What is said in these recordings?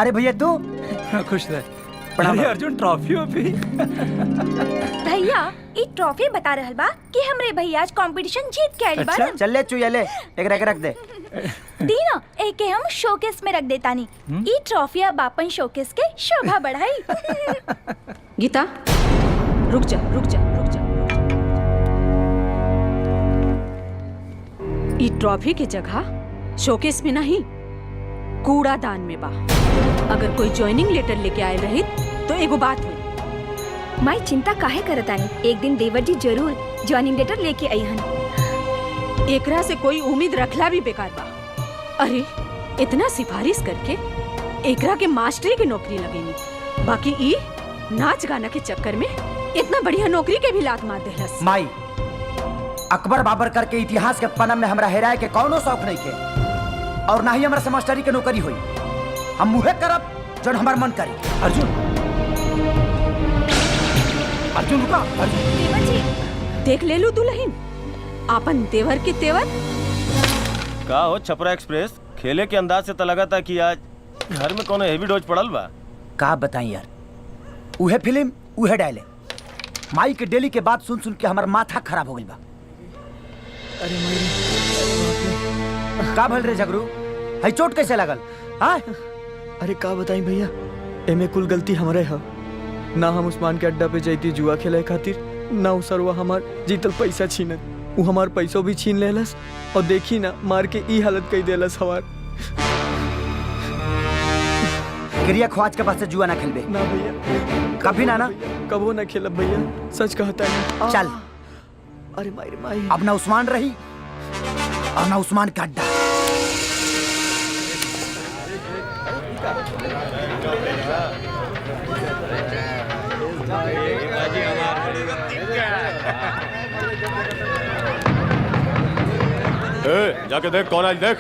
अरे भैया तू खुश रह। अरे अर्जुन ट्रॉफी भी भैया ई ट्रॉफी बता रहल बा कि हमरे भैया आज कंपटीशन जीत के आइल बाड़न। चल ले चुया ले एक रख दे। दी ना एके हम शोकेस में रख देतानी। ई ट्रॉफी अब अपन शोकेस के शोभा बढ़ाई। गीता रुक जा रुक जा रुक जा। ई ट्रॉफी की जगह शोकेस में नहीं कूड़ादान में बा। अगर कोई ज्वाइनिंग लेटर लेके आए रही तो एगो बात हुई। माई चिंता काहे करतानी, एक दिन देवर जी जरूर ज्वाइनिंग लेटर लेके आई हन। एकरा से कोई उम्मीद रखला भी बेकार बा। अरे इतना सिफारिश करके एकरा के मास्टरी की नौकरी लगेनी, बाकी ई नाच गाना के चक्कर में इतना बढ़िया नौकरी के भी लात मार देहलस। माई अकबर बाबर करके इतिहास के पन्ना में हमरा हेराए के कौनो शौक नहीं के, और ना ही हमरा से मास्टरी के नौकरी हुई। हम मुहे करब जन हमार मन करी। अर्जुन अर्जुन रुका। अर्जुन देवर जी देख ले लू दुल्हन आपन देवर के तेवर। का हो छपरा एक्सप्रेस खेले के अंदाज से तो लगा था कि आज घर में कोनो हेवी डोज पड़ल बा। का बताई यार, उहे फिल्म उहे डायले माई के डेली के बात सुन सुन के हमार माथा खराब हो गई बा। अरे माई का भल रे झगरू, हई चोट कैसे लगल? हाँ अरे का बताई भैया, एमे कुल गलती हमारे है। ना हम उस्मान के अड्डा पे जाती जुआ खेले खातिर, ना उ सरवा हमार जीतल पैसा छीनत। उ हमार पैसों भी छीन लेलस और देखी ना मार के ई हालत कई देलस हमार। क्रिया ख्वाज के पास से जुआ ना खेलबे। ना भैया कभी ना कबो ना खेलब भैया, सच कहता है। चल अरे माई माई, अब ना उस्मान रही और ना उस्मान का अड्डा। जाके देख कौन आज देख।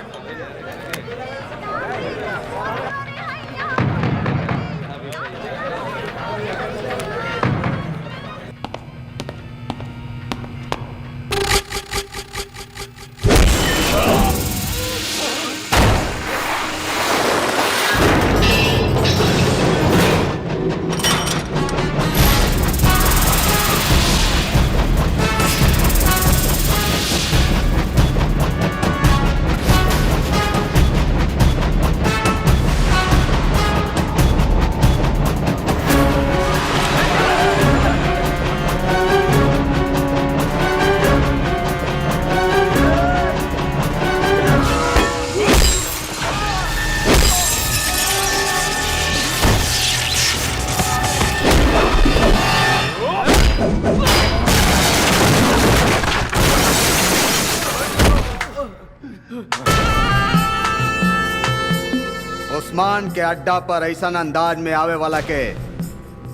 उस्मान के अड्डा पर ऐसा अंदाज में आवे वाला के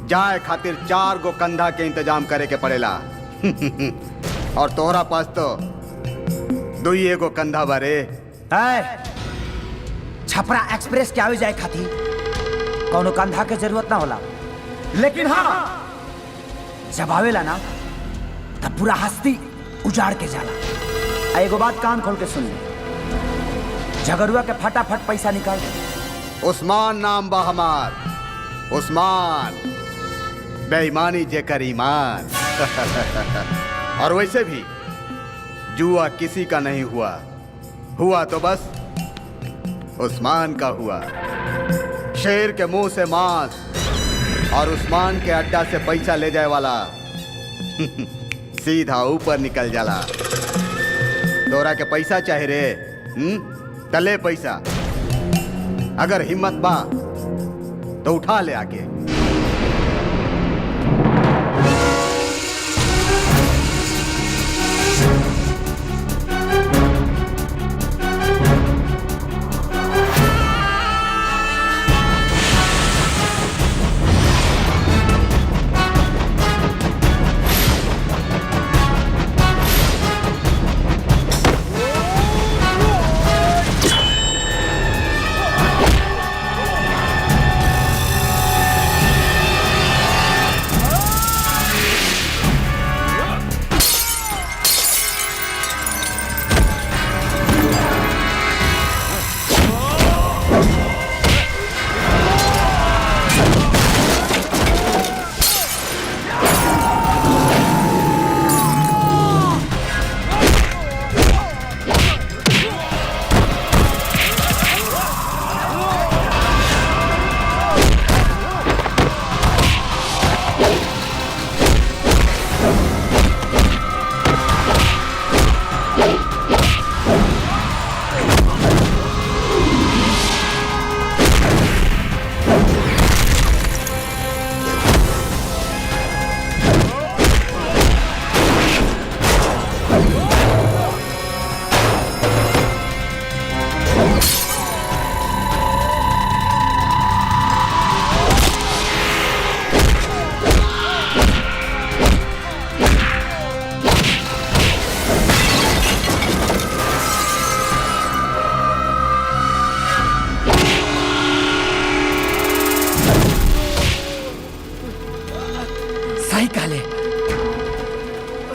जाए खातिर 4 गो कंधा के इंतजाम करे के पड़ेला। और तोहरा पास तो 2 गो कंधा बारे। छपरा एक्सप्रेस के आवे जाए खातिर कौनो कंधा के जरूरत ना होला, लेकिन हाँ जब आवेला ना तब पूरा हस्ती उजाड़ के जाला। एगो बात कान खोल के सुन ले, झगड़ुआ के फटाफट पैसा निकाल। उस्मान नाम बा हमार, उस्मान बेईमानी जेकर ईमान। और वैसे भी जुआ किसी का नहीं हुआ, हुआ तो बस उस्मान का हुआ। शेर के मुंह से मांस और उस्मान के अड्डा से पैसा ले जाए वाला सीधा ऊपर निकल जाला। तोरा के पैसा चाहे रे? तले पैसा, अगर हिम्मत बा तो उठा ले आके।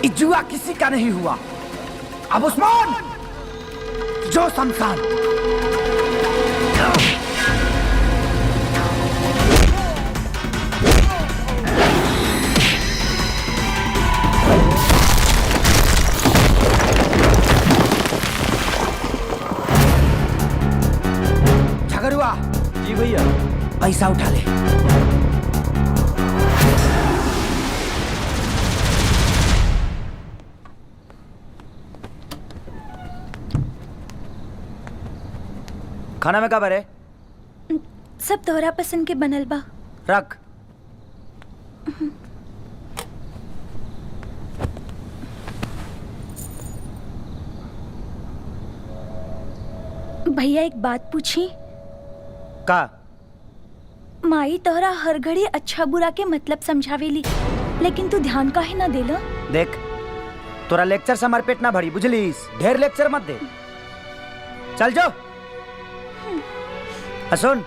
ये जुआ किसी का नहीं हुआ। अब उस्मान जो शमशान। झगड़ुआ जी भैया। पैसा उठा ले। खाना में का भरे? सब तोहरा पसंद के बनल बा। रख। भैया एक बात पूछी? का? माई तोहरा हर घड़ी अच्छा बुरा के मतलब समझावेली, लेकिन तू ध्यान काहे ना देला? देख, तोरा लेक्चर से हमार पेट ना भरी, बुझलीस? ढेर लेक्चर मत दे। चल जो। सुन,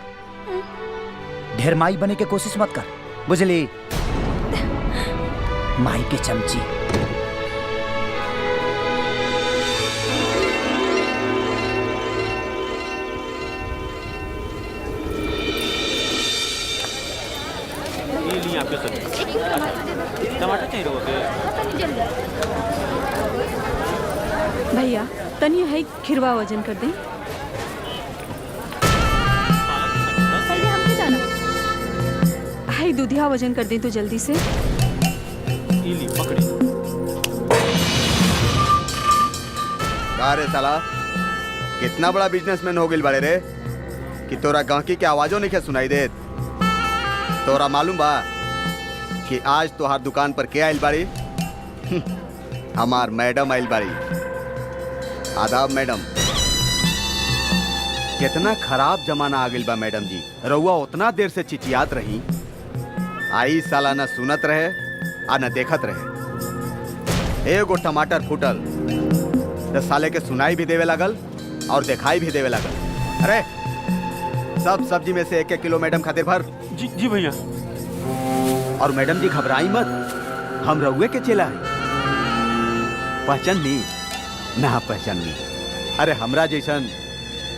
ढेर माई बने के कोशिश मत कर, बुझली? माई के चमची। ये ली आपके सब्जी। टमाटर चाहिए होगे? भैया तनी है खिरवा वजन कर दें। पहले हमके जाना। हाय दूधिया वजन कर दें तो जल्दी से। ये ली पकड़ी। का रे साला, कितना बड़ा बिजनेसमैन हो गइल बाड़े रे कि तोरा गांकी के आवाजों नहीं सुनाई देत। तोरा मालूम बा कि आज तोहार दुकान पर के आइल बाड़ी? हमार मैडम आइल बाड़ी। आदाब मैडम। कितना खराब जमाना आ गइल बा मैडम जी। रउआ उतना देर से चिचियात रही, आई साला न सुनत रहे आ न देखत रहे। एगो टमाटर फूटल तो साले के सुनाई भी देवे लगल और दिखाई भी देवे लगल। अरे सब सब्जी में से 1-1 किलो मैडम खातिर भर। जी जी भैया। और मैडम जी घबराई मत, हम रउए के चेला है। पहचान ली ना पहचान ली? अरे हमरा जैसन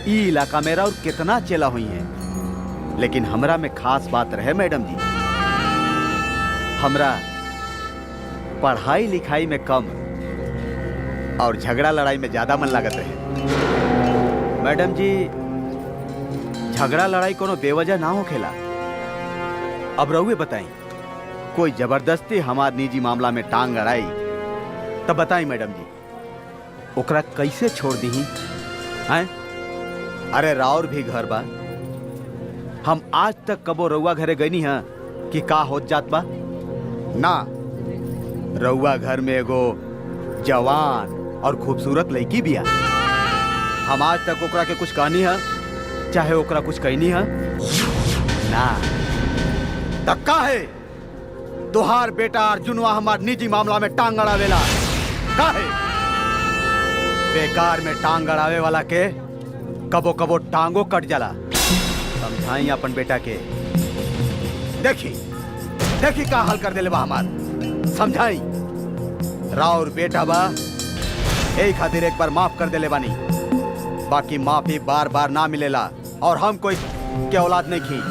ई इलाका मेरा और कितना चेला हुई है, लेकिन हमरा में खास बात रहे मैडम जी। हमरा पढ़ाई लिखाई में कम और झगड़ा लड़ाई में ज्यादा मन लागत रहे। मैडम जी झगड़ा लड़ाई कोनो बेवजह ना हो खेला। अब रउए बताई, कोई जबरदस्ती हमार निजी मामला में टांग अड़ाई तब बताई मैडम जी, ओकरा कैसे छोड़ दी हैं? अरे राउर भी घर बा, हम आज तक कबो रउआ घरे गईनी है कि का होत जात बा ना। रउआ घर में एगो जवान और खूबसूरत लड़की बिया। हम आज तक ओकरा के कुछ कहनी है, चाहे ओकरा कुछ कहनी है ना। तक्का है तोहार बेटा अर्जुनवा हमार निजी मामला में टांग अड़ावेला। काहे? बेकार में टांग अड़ावे वाला के कबो कबो टांगो कट जाला। समझाई अपन बेटा के। देखी देखी का हाल कर देले बा हमार। समझाई राउर बेटा बा, यही खातिर एक बार माफ कर देले बानी, बाकी माफी बार बार ना मिलेला। और हम कोई के औलाद नहीं की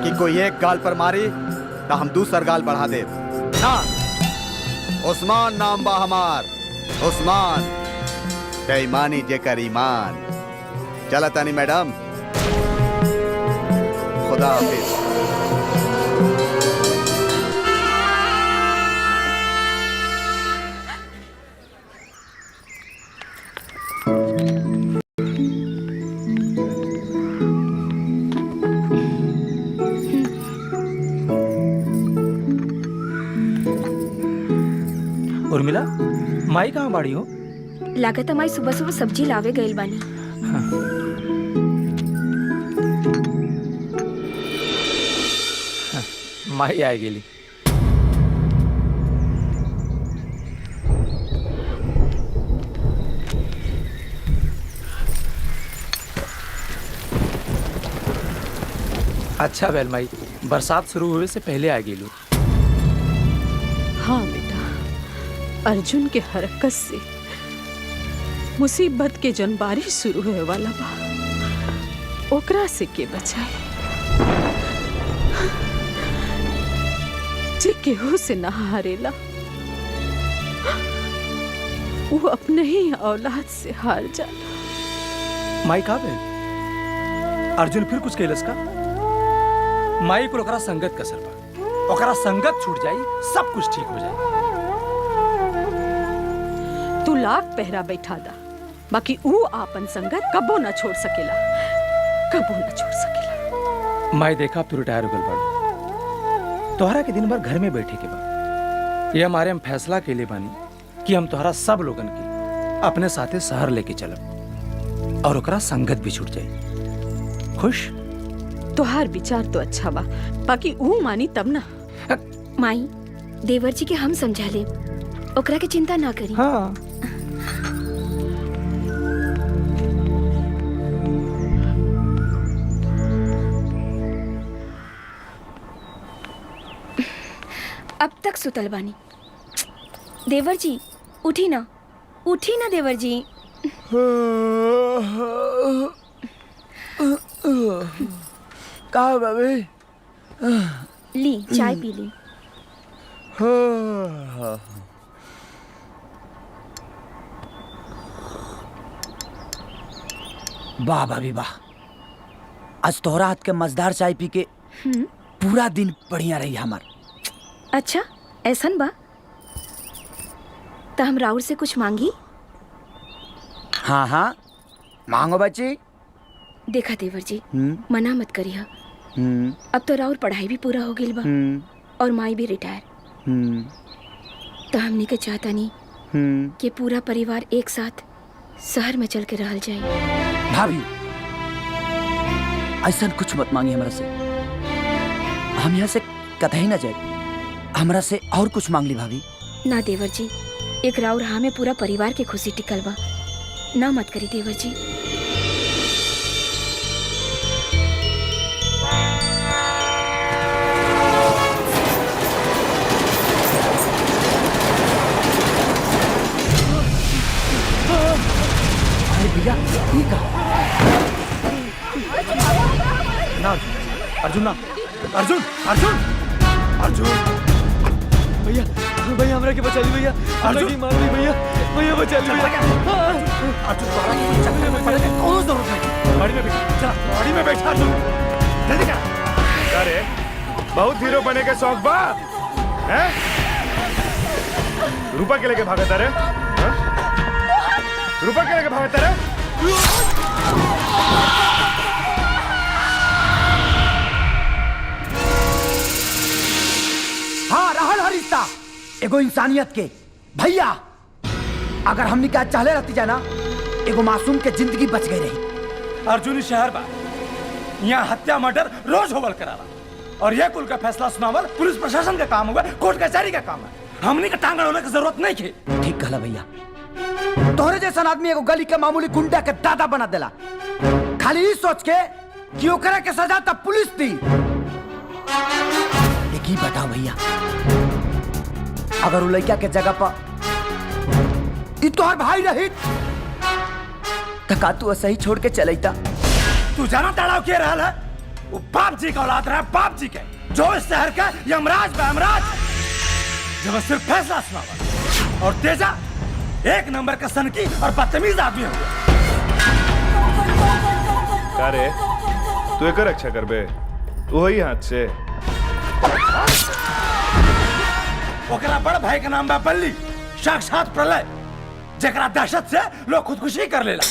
कि कोई एक गाल पर मारी तो हम दूसर गाल बढ़ा दे ना। उस्मान नाम बा हमार, उस्मान। बेईमानी जेकर ईमान। चला तानी मैडम, खुदा हाफिज। उर्मिला, माई कहाँ बाड़ी हो? लागत हमारी सुबह सुबह सब्जी लावे गइल बानी। माई आए गेली। अच्छा बैल माई, बरसात शुरू हुए से पहले आ गेलू। हाँ बेटा, अर्जुन के हरकत से मुसीबत के जन बारिश शुरू होए वाला बा, ओकरा से के बचाए? जे केहू से ना हारेला, वो अपने ही औलाद से हार जाला। माई का भेल? अर्जुन फिर कुछ कैलस का? माई को ओकरा संगत का असर बा, ओकरा संगत छूट जाई, सब कुछ ठीक हो जाई। तू लाख पहरा बैठा दा, बाकी ऊ आपन संगत कबो ना छोड़ सकेला, कबो ना छोड़ सकेला। माई देखा अब तू रिटायर हो गल बाड़ी, तोहरा के दिन भर घर में बैठे के बा। ये हमारे हम फैसला के लिए बानी कि हम तोहरा सब लोगन की अपने साथे शहर लेके चलब और ओकरा संगत भी छूट जाई। खुश? तोहार विचार तो अच्छा बा, बाकी ऊ मानी तब ना। माई, देवर जी के हम समझा ले, ओकरा के चिंता ना करी। हाँ। अब तक सुतल बानी। देवर जी उठी ना, उठी ना देवर जी। का बाबे? ली चाय पी ली। वाह भाभी वाह, आज तोहरा हाथ के मजेदार चाय पी के पूरा दिन बढ़िया रही हमार। अच्छा ऐसन बा, तो हम राउर से कुछ मांगी? हाँ हाँ मांगो बच्ची। देखा देवर जी, मना मत करिए। अब तो राउर पढ़ाई भी पूरा हो गई बा और माई भी रिटायर। तो हमने के चाहता नहीं कि पूरा परिवार एक साथ शहर में चल के रहल जाए। भाभी ऐसा कुछ मत मांगी हमरा से, हम यहाँ से कतई ना जाए। हमरा से और कुछ मांग ली भाभी। ना देवर जी, एक राउर हाँ में पूरा परिवार के खुशी टिकल बा, ना मत करी देवर जी। अरे भैया ये का? ना अर्जुन, ना अर्जुन, अर्जुन, अर्जुन। भैया भैया हमरा के बचा ली भैया, अर्जुन! मार ली भैया, भैया बचा ली भैया। अर्जुन तोहरा के चक्कर में पड़ने की कोनो जरूरत नहीं। गाड़ी में बैठ, चला गाड़ी में बैठ अर्जुन, जल्दी कर। अरे बहुत हीरो बने के शौक बा हैं? रूपा के लेके भागता रे? रूपा के लेके भागता रे? हाँ रहल हर रिश्ता एगो इंसानियत के। भैया अगर हमने क्या चाहले रहती जाना, एगो मासूम के जिंदगी बच गई रही। अर्जुन शहर बा, यहाँ हत्या मर्डर रोज होवल कराला और यह कुल का फैसला सुनावल पुलिस प्रशासन का काम हुआ, कोर्ट कचहरी का काम है। हमने का टांगड़ होने की जरूरत नहीं थी। ठीक कहला भैया, तोहरे जैसा आदमी एगो गली के मामूली गुंडा के दादा बना देला, खाली ही सोच के कि ओकरा के सजा तब पुलिस दी। एक ही बताओ भैया, अगर वो लड़का के जगह पर ई तोहर भाई रही तो का तू ऐसा ही छोड़ के चलैता? तू जाना तड़ाव के रहल है, वो बाप जी का औलाद रहा, बाप जी के, जो इस शहर का यमराज बा, यमराज। जब सिर्फ फैसला सुनावा और तेजा एक नंबर का सनकी और बदतमीज आदमी हुआ। का रे तू एक रक्षा करबे, वही हाथ से। ओकरा बड़ भाई का नाम बा बल्ली, साक्षात प्रलय, जकरा दहशत से लोग खुदकुशी कर लेला।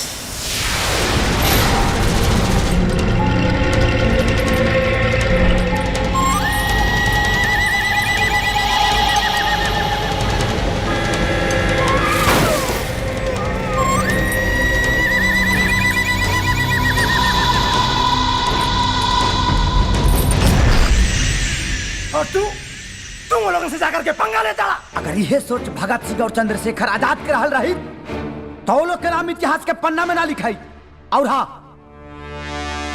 और तू वो लोगों से जाकर के पंगा लेता। अगर यह सोच भगत सिंह और चंद्रशेखर आजाद के रहल रही तो वो लोग के नाम इतिहास के पन्ना में ना लिखाई। और हाँ,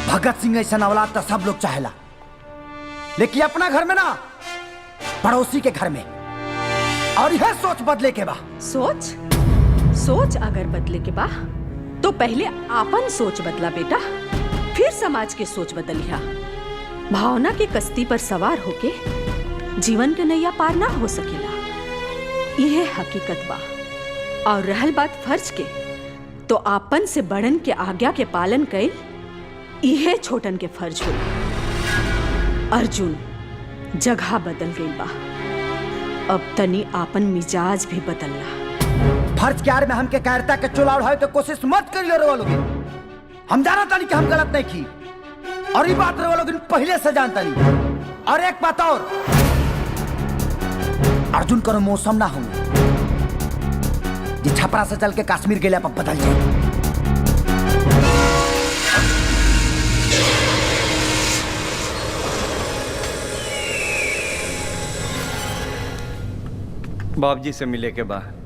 भगत सिंह ऐसा औलाद तो सब लोग चाहेला, लेकिन अपना घर में ना, पड़ोसी के घर में। और यह सोच बदले के बा। सोच अगर बदले के बा तो पहले आपन सोच बदला बेटा, फिर समाज के सोच बदलिया। भावना की कश्ती पर सवार होके जीवन के नैया पार ना हो सकेला, यह हकीकत बा। और रहल बात फर्ज के, तो आपन से बड़न के आज्ञा के पालन कइल यह छोटन के फर्ज होला। अर्जुन जगह बदल गई बा, अब तनी आपन मिजाज भी बदलला। फर्ज के आड़ में हमके कायरता के चोला उड़ाए तो कोशिश मत करियो रे लोगे। हम जाना तानी कि हम गलत नहीं की, और ये बात रे लोग पहले से जानता नहीं। और एक बात और, अर्जुन करो मौसम ना हो जे छपरा से चल के कश्मीर के लिए बदल जाए। बाप जी से मिले के बाद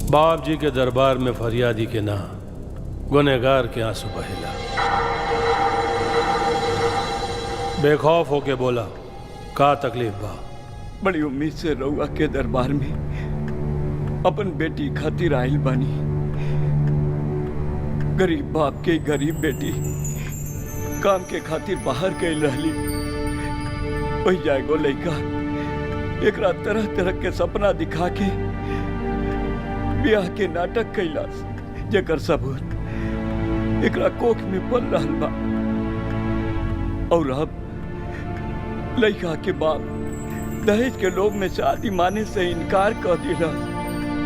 बाप जी के दरबार में फरियादी के ना गुनहगार के आंसू बहेला। बेखौफ होके बोला, का तकलीफ बा? बड़ी उम्मीद से रउआ के दरबार में अपन बेटी खातिर आइल बानी। गरीब बाप के गरीब बेटी काम के खातिर बाहर गई रहली। वही जाएगो लड़का एकरा तरह तरह के सपना दिखा के ब्याह के नाटक कैलास, जेकर सबूत एकरा कोख में पल रहल बा। और अब लड़का के बाप दहेज के लोभ में शादी माने से इनकार कर दिला।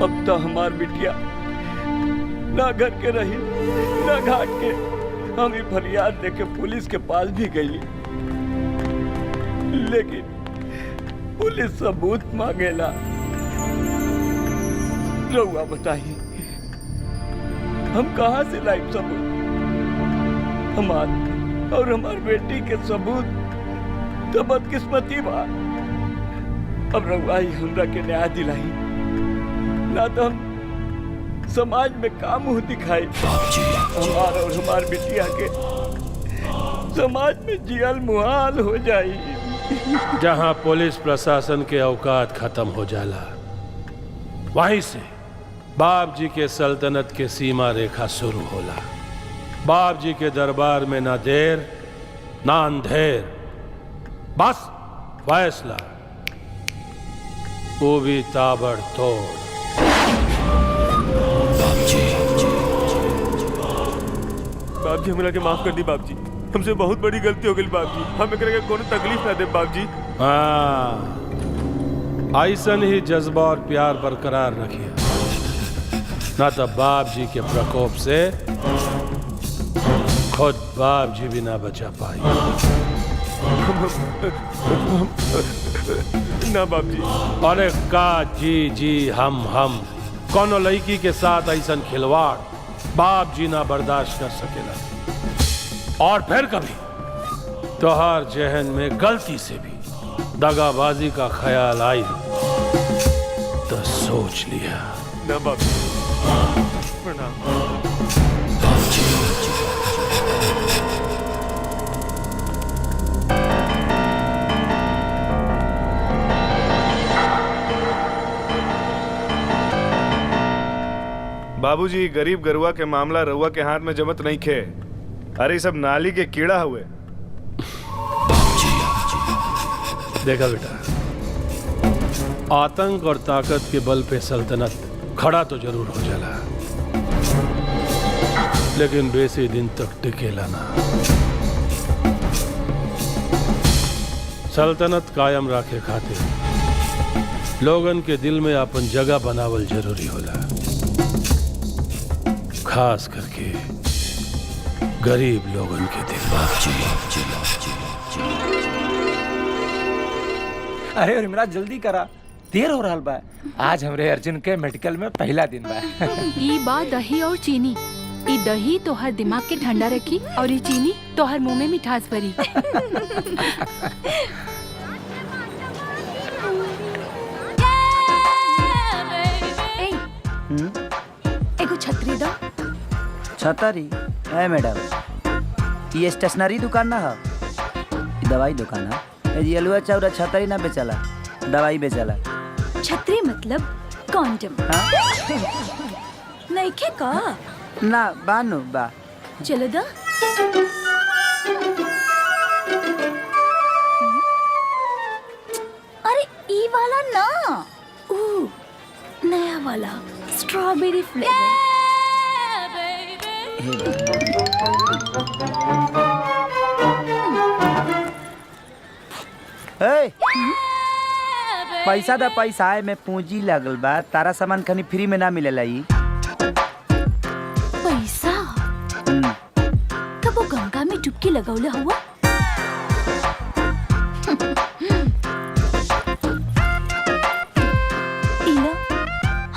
अब तो हमार बिटिया ना घर के रही ना घाट के। हम ही फरियाद देके पुलिस के पास भी गई, लेकिन पुलिस सबूत मांगेला। रउआ बताइए हम कहाँ से लाइव सबूत? हमार और हमार बेटी के सबूत तो बदकिस्मती बा। अब रउआ ही हमरा के न्याय दिलाई, ना तो हम समाज में का मुंह दिखाई। हमार और हमार बिटिया के समाज में जियल मुहाल हो जाई। जहां पुलिस प्रशासन के औकात खत्म हो जाला, वहीं से बाप जी के सल्तनत के सीमा रेखा शुरू होला। बाप जी के दरबार में ना देर ना अंधेर, बस फैसला, वो भी ताबड़तोड़। बाप जी हमरा के माफ कर दी बाप जी, हमसे बहुत बड़ी गलती हो गई बाप जी। हम एकरा के कोनो तकलीफ ना दे बाप जी। हाँ, ऐसन ही जज्बा और प्यार बरकरार रखिए, ना तो बाप जी के प्रकोप से खुद बाप जी भी ना बचा पाई। ना बाप जी। अरे का जी जी हम कोनो लड़की के साथ ऐसन खिलवाड़ बाप जी ना बर्दाश्त कर सकेला। और फिर कभी तोहार जहन में गलती से भी दगाबाजी का ख्याल आई तो सोच लिया। ना बाप जी, प्रणाम। बाबूजी, गरीब गरुआ के मामला रउआ के हाथ में जमत नहीं खे। अरे सब नाली के कीड़ा हुए। देखा बेटा, आतंक और ताकत के बल पे सल्तनत खड़ा तो जरूर हो जाला, लेकिन बेसी दिन तक टिकेला ना। सल्तनत कायम रखे खातिर लोगन के दिल में अपन जगह बनावल जरूरी होला, खास करके गरीब लोगन के दिल। अरे रिमरा जल्दी करा, देर हो रहा बा। आज हमरे अर्जुन के मेडिकल में पहला दिन बा। ई बा दही और चीनी। ई दही तोहर दिमाग के ठंडा रखी और ई चीनी तोहर मुंह में मिठास भरी। एगो छतरी दो। छतरी? है मैडम, ये स्टेशनरी दुकान ना है, ये दवाई दुकान है। ये अलुआ चाउरा छतरी ना बेचला, दवाई बेचला। छतरी मतलब कॉन्डम। नहीं खे का? ना बानो बा। चलो दा। अरे ई वाला ना, नया वाला स्ट्रॉबेरी फ्लेवर। पैसा दा पैसा है में पूंजी लगल बा, तारा सामान कहीं फ्री में ना मिलेला। ई पैसा कब वो गंगा में डुबकी लगौले हुआ? इला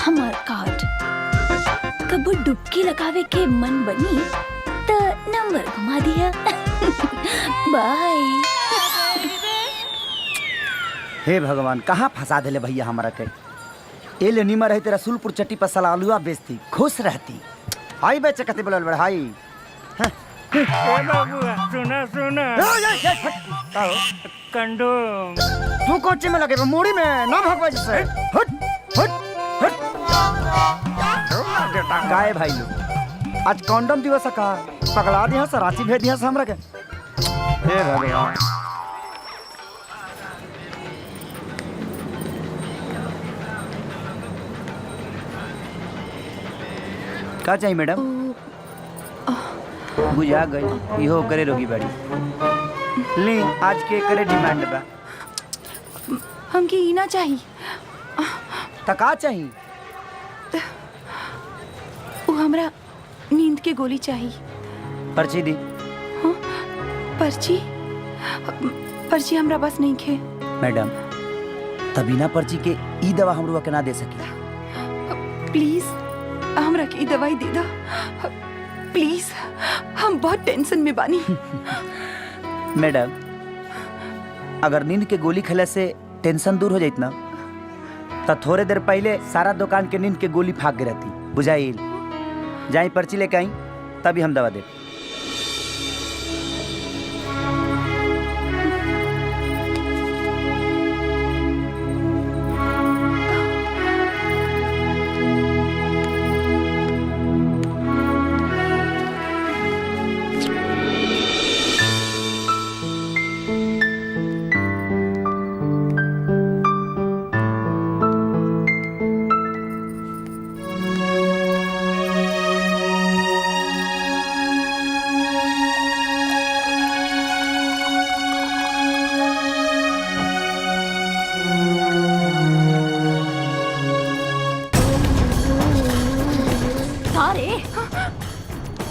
हमार कार्ड। कब वो डुबकी लगावे के मन बनी तो नंबर घुमा दिया। बाय। हे भगवान, कहाँ फंसा देले भैया हमारा के। ए ले नीमा रहते रसूलपुर चट्टी पर साला आलूआ बेचती, खुश रहती। हाई बेचे कते बोलल बड़ हाई। सुना सुना कंडोम। तू कोची में लगे मूड़ी में ना भगवा जैसे। हट हट हट। गाय भाई लोग, आज कंडोम दिवस का पगला दिया से रांची भेज दिया से हमरा के। हे भगवान। का चाहिए मैडम? बुझा गई, इहो करे रोगी बाड़ी। ले आज के करे डिमांड बा। हमके ई ना चाहिए। त का चाहिए? वो हमरा नींद के गोली चाहिए। पर्ची दी। हाँ? पर्ची? पर्ची हमरा बस नहीं खे। मैडम, तभी ना पर्ची के ई दवा हमरुआ के ना दे सकी। प्लीज हमरा के ई दवाई दे दा प्लीज, हम बहुत टेंशन में बानी। मैडम, अगर नींद के गोली खेले से टेंशन दूर हो जाइत ना, तो थोड़े देर पहले सारा दुकान के नींद के गोली फाक गई रहती। बुझाइल? जाई पर्ची लेके आई, तभी हम दवा दे।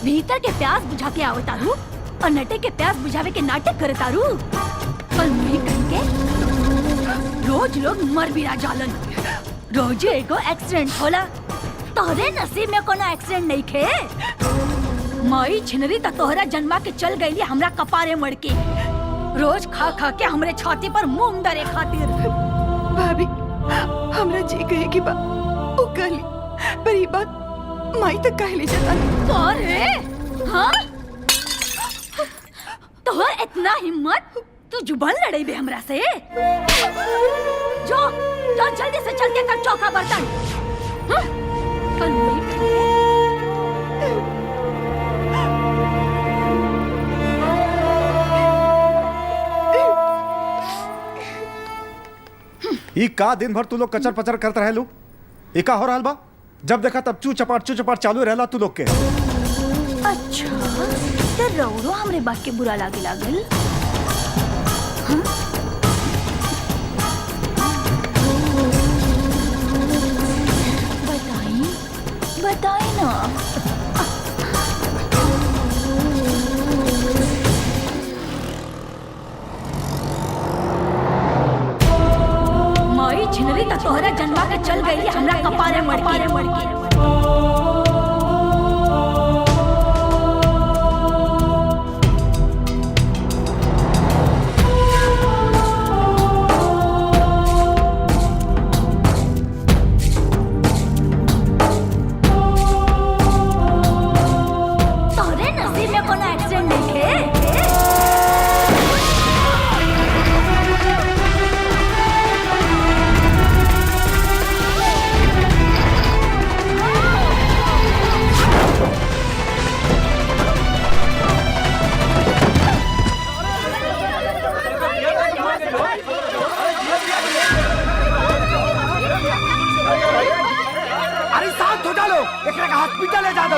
भीतर के प्यास बुझा के आवतारू और नटे के प्यास बुझावे के नाटक करतारू। पर नहीं कहीं के रोज लोग मर भी जालन, रोज एगो एक्सीडेंट होला। तोहरे नसीब में कोनो एक्सीडेंट नहीं खे। माई छिनरी त तोहरा जन्मा के चल गईली हमरा कपारे मड़ के, रोज खा खा के हमरे छाती पर मुंह डरे खातिर। भाभी, हमरा जी कहे की बात ओ कहली, पर ई बात माई तक कहली जता। अरे हाँ, तोहर इतना हिम्मत, तू जुबान लड़ाई बे हमरा से। जो जो जल्दी से चल के कर चौका बर्तन। हाँ? पर ई का दिन भर तू लोग कचर पचर करते रहे लोग। ई का हो रहल बा? जब देखा तब चू चपाट चालू रहला तू लोग के। अच्छा तो रौरो हमरे बात के बुरा लागे लागल। हाँ? बताई ना। माई छिनरी त तोहरा जन्मा के चल गई हमरा कपारे मर के। हॉस्पिटल ले जा दो।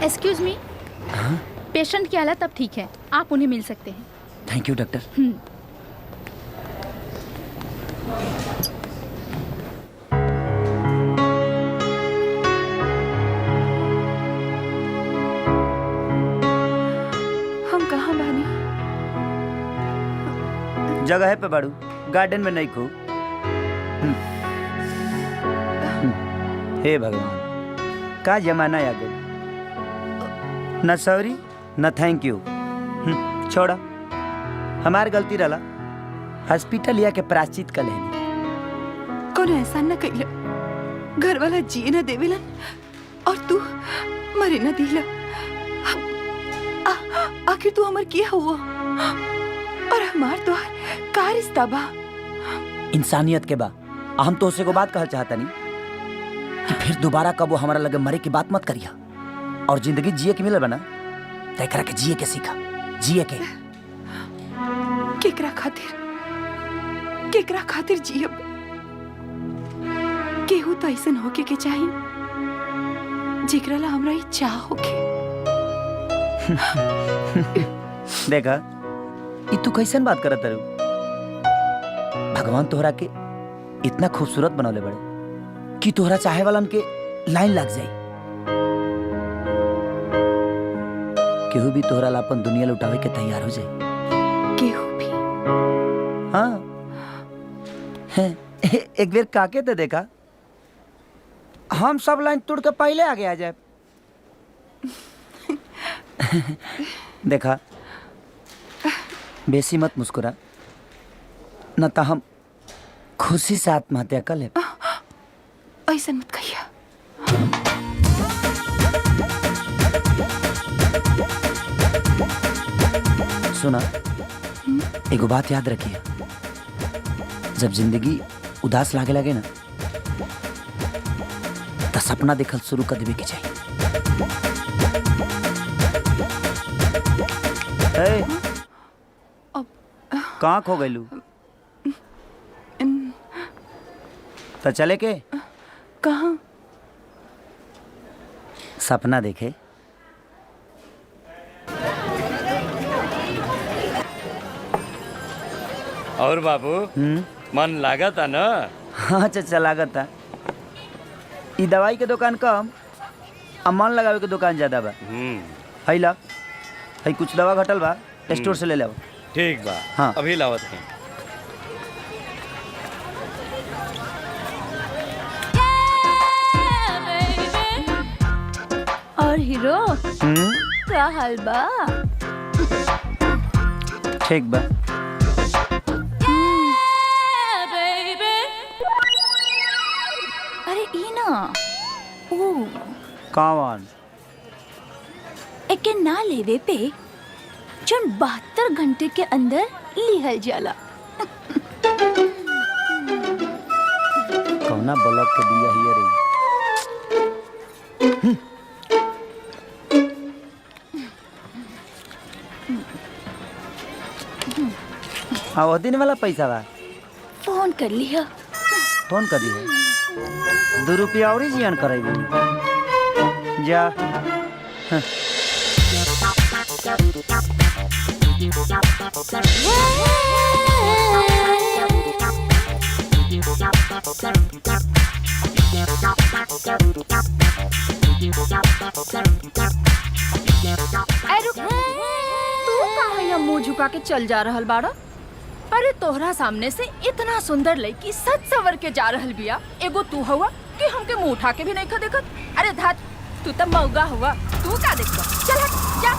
एक्सक्यूज मी, पेशेंट की हालत अब ठीक है, आप उन्हें मिल सकते हैं। Thank you doctor. हम कहाँ बानी? जगह है पे बाड़ू, गार्डन में नहीं खो। हे भगवान, का जमाना आ गया। न सॉरी न थैंक यू। छोड़ा, हमार गलती रहा। हॉस्पिटल या के प्राश्चित कर लेनी। कोनो एहसान न कइला, घर वाला जिए न देवेलन और तू मरे न दिला। आखिर तू हमर किया हुआ और हमार तोहार का रिश्ता बा? इंसानियत के बा। हम तो उसे को बात कहल चाहता नहीं कि फिर दोबारा कब वो हमारा लगे मरे की बात मत करिया। और जिंदगी जिए के मिले बना तय करा के जिए के सीखा। जिए के केकरा खातिर जियब? केहू तो ऐसन होके के चाहिए जेकरा ला हमरा ई चाह होके। देखा, ई तू कैसन बात करत रहो। भगवान तोहरा के इतना खूबसूरत बनौले बड़े कि तोहरा चाहे वालन के लाइन लग जाए। केहू भी तोहरा ला अपन दुनिया लुटावे के तैयार हो जाए। केहू भी? हाँ। एक बेर काके तो देखा, हम सब लाइन तोड़ के पहले आगे आ जाए। देखा, बेसी मत मुस्कुरा, न तो हम खुशी से आत्महत्या कर ले। ऐसा मत कहिया। सुना, एगो बात याद रखिए, जब जिंदगी उदास लागे लगे ना तो सपना देखल शुरू कर देवे के चाहिए। कहाँ खो गइलू? तो चले के कहाँ? सपना देखे। और बाबू, मन लागत है ना? हाँ चाचा, लागत है। ई दवाई के दुकान कम और मन लगावे के दुकान ज्यादा बा। है ला, है कुछ दवा घटल बा, स्टोर से ले ले। ठीक बा। हाँ, अभी लावत है। और हीरो, क्या हाल बा? ठीक बा। अरे ई ना ओ कौन? एके ना लेवे पे जन 72 घंटे के अंदर लिहल जाला। कौना ब्लॉक के बिया हियर रही? वो दिन वाला पैसा बा। फोन कर लिया। फोन कर दिया। 2 रुपया और ही जियान करेगी जा। हाँ। तू कहाँ यहाँ मुंह झुका के चल जा रहल बाड़ा? अरे तोहरा सामने से इतना सुंदर लड़की सच सवर के जा रहल बिया, एगो तू हुआ कि हमके मुंह उठा के भी नहीं खा देखत। अरे धात, तू तब मौगा हुआ, तू का देखता? चल हट जा।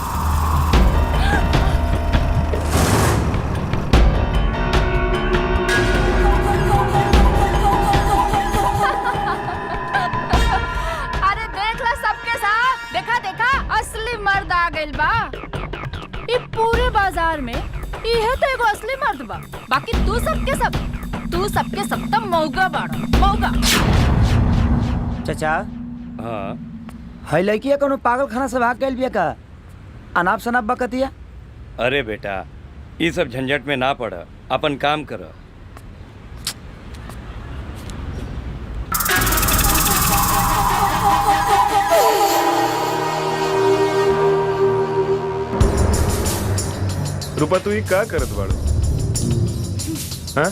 अरे देख ला सबके साथ, देखा देखा असली मर्द आ गइल बा। ये पूरे बाजार में इहे तो एगो असली मर्द बा। बाकी तू सबके सब तब मौगा बाड़ा, मौगा। चाचा हाँ है लड़की कोनो पागल खाना से भाग गइल बिया का? अनाप शनाप बकतिया। अरे बेटा ये सब झंझट में ना पड़, अपन काम कर। रूपा तू ही का करत बाड़ू? हाँ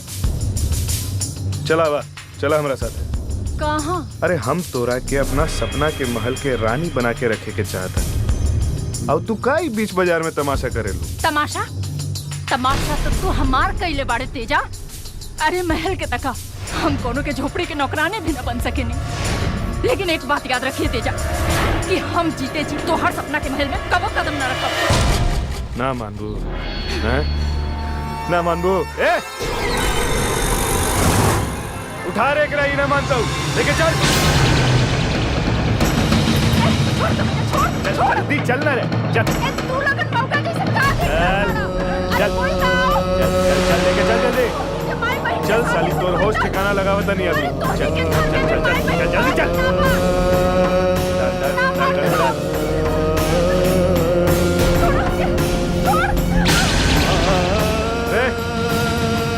चला बा, चला हमरा साथ। कहाँ? अरे हम तोरा के अपना सपना के महल के रानी बना के रखे के चाहता। अब तू का ही बीच बाजार में तमाशा करेलू? तमाशा? तमाशा तो तू हमार कइले बाड़े तेजा। अरे महल के तका हम कोनो के झोपड़ी के नौकराने भी न बन सकेनी। लेकिन एक बात याद रखिए तेजा कि हम जीते जी तो हर सपना के महल में कबो कदम न रखब। ना मानबू, ना मानबू। ए उठा रे करा, ना मानता हूँ, लेके चल। जल्दी चल ना रे, चल। तू लगन मौका जैसे का चल लेके चल जल्दी। चल साली, तोर होश ठिकाना लगावता नहीं अभी। चल जल्दी चल।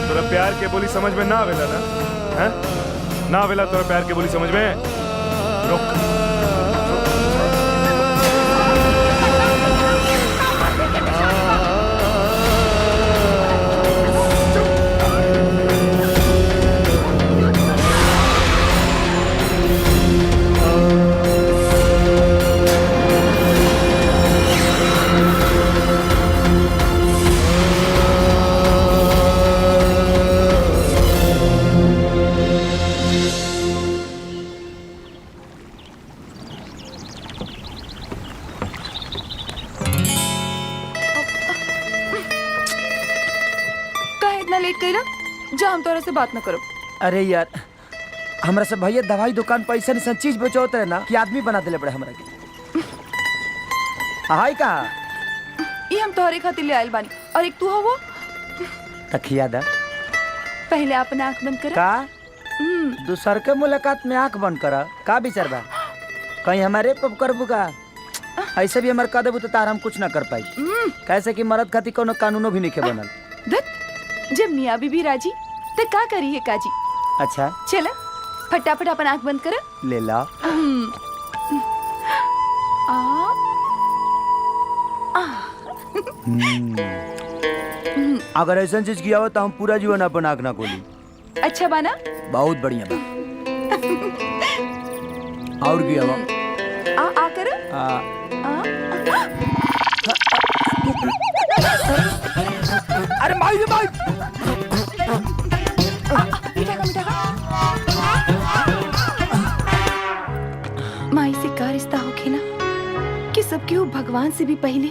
तोरा प्यार के बोली समझ में ना आवेला ना? हैं? ना आवेला तोरा प्यार के बोली समझ में? रुक। जा, हम तोरा से बात न करो। अरे यार हमरा से भैया दवाई दुकान पैसा नहीं चीज बेचोत रहे ना कि आदमी बना दिले पड़े हमरा के। हाय का ये हम तोहरे खातिर ले आइल बानी और एक तू हो वो तखिया दा। पहले अपना आंख बंद कर। का दूसर के मुलाकात में आंख बंद कर का विचार बा? कहीं हमारे पप करबू का? ऐसे भी हमारे कह देबू तो तार हम कुछ ना कर पाई। कैसे कि मर्द खातिर कोनो कानूनो भी नहीं के बनल। जब मियाँ बीबी राजी तो का करी है काजी। अच्छा चल फटाफट अपन आंख बंद कर। ले ला। अगर ऐसा चीज किया हो तो हम पूरा जीवन अपन आंख ना खोली। अच्छा बाना? बहुत बढ़िया बा। और किया बा? आ कर। अरे माई रे माई। माई से का रिश्ता होखे ना कि सबके वो भगवान से भी पहले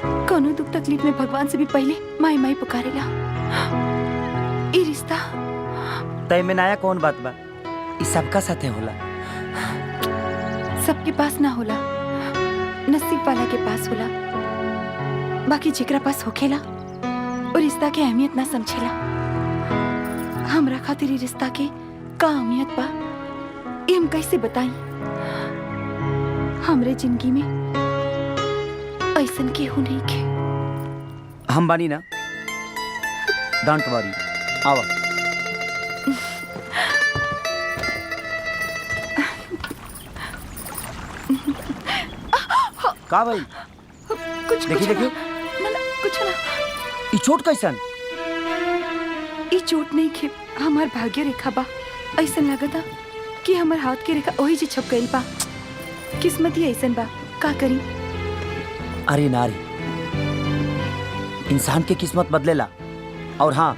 कोनो दुख तकलीफ में भगवान से भी पहले माई माई पुकारेला। ई रिश्ता तय में नया कौन बात बा? ई सबका साथे होला। सबके पास ना होला, नसीब वाला के पास होला। बाकी जेकरा पास होखेला और रिश्ता के अहमियत ना समझेला। हमरा खातिर ई रिश्ता के का अहमियत बा ई हम कैसे बताई? हमरे जिंदगी में ऐसन केहू नहीं के। हम बानी ना, डोंट वरी। आवा। का भाई? कुछ देखी देखी। ना ना कुछ ना। ई चोट कैसन? ई चोट नहीं खे, हमार भाग्य रेखा बा। ऐसन लगता कि हमार हाथ के रेखा वही जी छप गई बा। किस्मत ही ऐसन बा, का करी? अरे नारी, इंसान के किस्मत बदलेला और हाँ,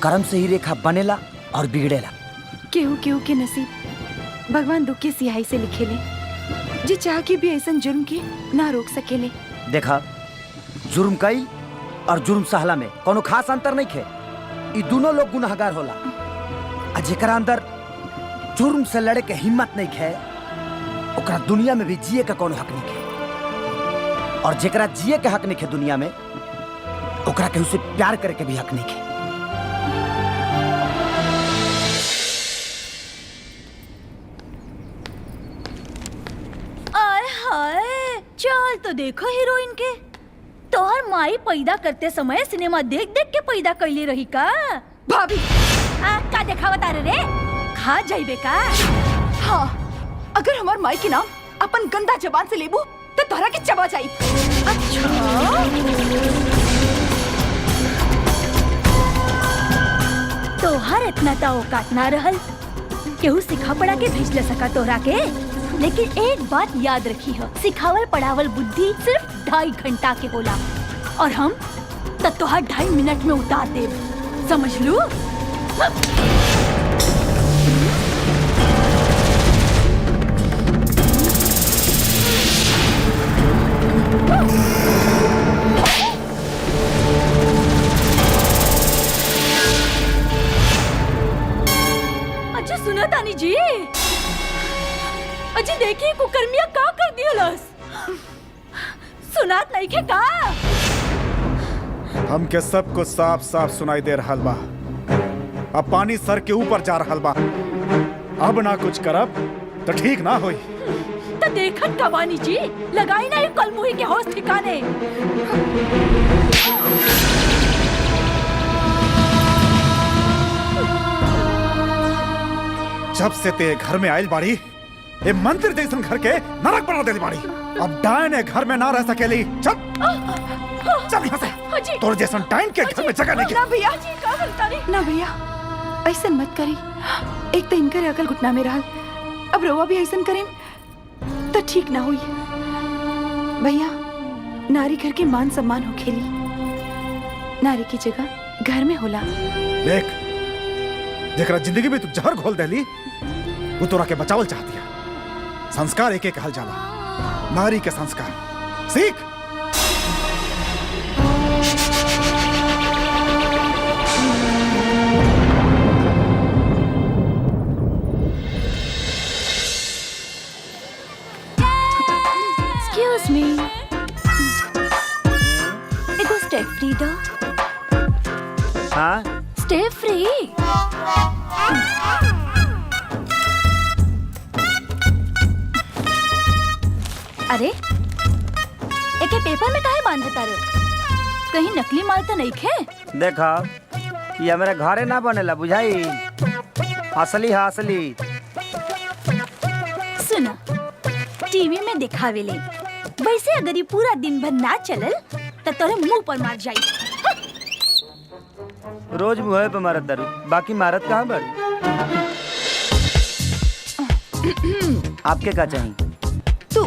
कर्म से ही रेखा बनेला और बिगड़ेला। केहू केहू के नसीब भगवान दुख के सियाही से लिखेले, जे चाह के भी ऐसन जुर्म के ना रोक सकेले। देखा, जुर्म कई और जुर्म सहला में कोनो खास अंतर नहीं खे। ई दोनों लोग गुनाहगार होला। आ जेकरा अंदर जुर्म से लड़े के हिम्मत नहीं खे, ओकरा दुनिया में भी जिए का कोनो हक नहीं खे। और जेकरा जिए के हक नहीं खे दुनिया में, ओकरा केहू से प्यार करे के भी हक नहीं खे। आय हाय, चाल तो देखो हीरोइन के। तोहर माई पैदा करते समय सिनेमा देख देख के पैदा कैले रही का? भाभी का देखावत आ रे? खा जाइबे का? हाँ, अगर हमार माई के नाम अपन गंदा जबान से लेबू तो तोहरा के चबा जाई। अच्छा, तोहर इतना ता औकात ना रहल। केहू सिखा पढ़ा के भेज ले सका तोहरा के। लेकिन एक बात याद रखी है, सिखावल पढ़ावल बुद्धि सिर्फ 2.5 घंटा के होला और हम तोहर 2.5 मिनट में उतार देब। समझ लू? अच्छा सुना तानी जी, अजी देखिए कुकर्मिया का कर दिया। सुनात नहीं के का? हमके सबको साफ साफ सुनाई दे रहा बा। अब पानी सर के ऊपर जा रहा बा। अब ना कुछ करब तो ठीक ना होई। तो देखत कवानी जी, लगाई ना ये कलमुही के होश ठिकाने। जब से ते घर में आयल बाड़ी, ए मंदिर जैसन घर के नरक बना देली बाड़ी। अब डायन घर में ना रह सकेली। चल चल यहाँ से। तोर जैसन डायन के घर में जगह नहीं। ना भैया, ना भैया, ऐसन मत करी। एक तो इनकर अकल घुटना में रहल, अब रवा भी ऐसन करें तो ठीक ना हुई। भैया, नारी घर के मान सम्मान हो खेली, नारी की जगह घर में होला। देख, जेकरा जिंदगी में तू जहर घोल देली, वो तोरा के बचावल चाहती है। संस्कार एक एक कहल जाला, नारी के संस्कार सीख। Excuse me, एगो स्टेप फ्री दो। हाँ, स्टेप फ्री। अरे एके पेपर में काहे बांधे तारे? कहीं नकली माल तो नहीं खे? देखा, ये हमारे घरे ना बनेला, बुझाई? असली है असली। सुना, टीवी में दिखावे ले, वैसे अगर ये पूरा दिन भर ना चलल तो तोरे मुंह पर मार जाई। रोज मुँह पे मारत दारू, बाकी मारत कहाँ बड़ी? आपके क्या चाहिए? तू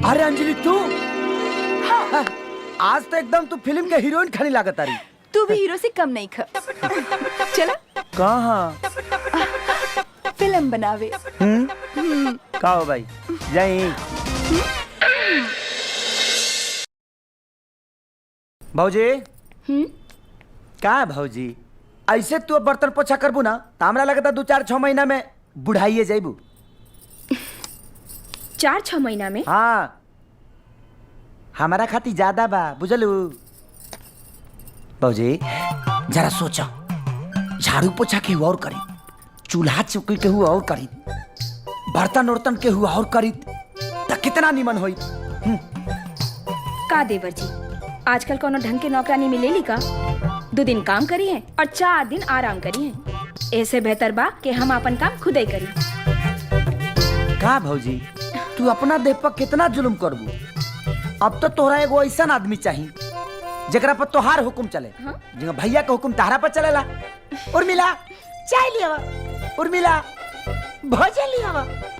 अरे अंजलि, तू? हाँ। आज तो एकदम तू फिल्म के हीरोइन खड़ी लागत आ रही। तू भी हीरो से कम नहीं ख। चला कहाँ? फिल्म बनावे। का हो भाई जाई भौजी का है भौजी ऐसे तू बर्तन पोछा करबू ना तो हमरा लगता 2-4-6 महीना में बुढ़ाइए जाइबू 4-6 महीना में? हाँ हमारा खाती ज्यादा बा बुझलू भौजी जरा सोचो झाड़ू पोछा के और करी चूल्हा चौकी के हुआ और करी बर्तन उर्तन के हुआ और करी तो कितना निमन होई। का देवर जी आजकल कोनो ढंग के नौकरानी मिलेली का? 2 दिन काम करी है और 4 दिन आराम करी है। ऐसे बेहतर बा कि हम अपन काम खुद ही करी। का भौजी तू अपना देह पर कितना जुल्म करबू? अब तो तोहरा एगो ऐसा आदमी चाहिए जकरा पर तोहार हुक्म चले। जिंगा भैया का हुक्म तारा पर चलेला। उर्मिला चाय लिया, उर्मिला भोजन लिया,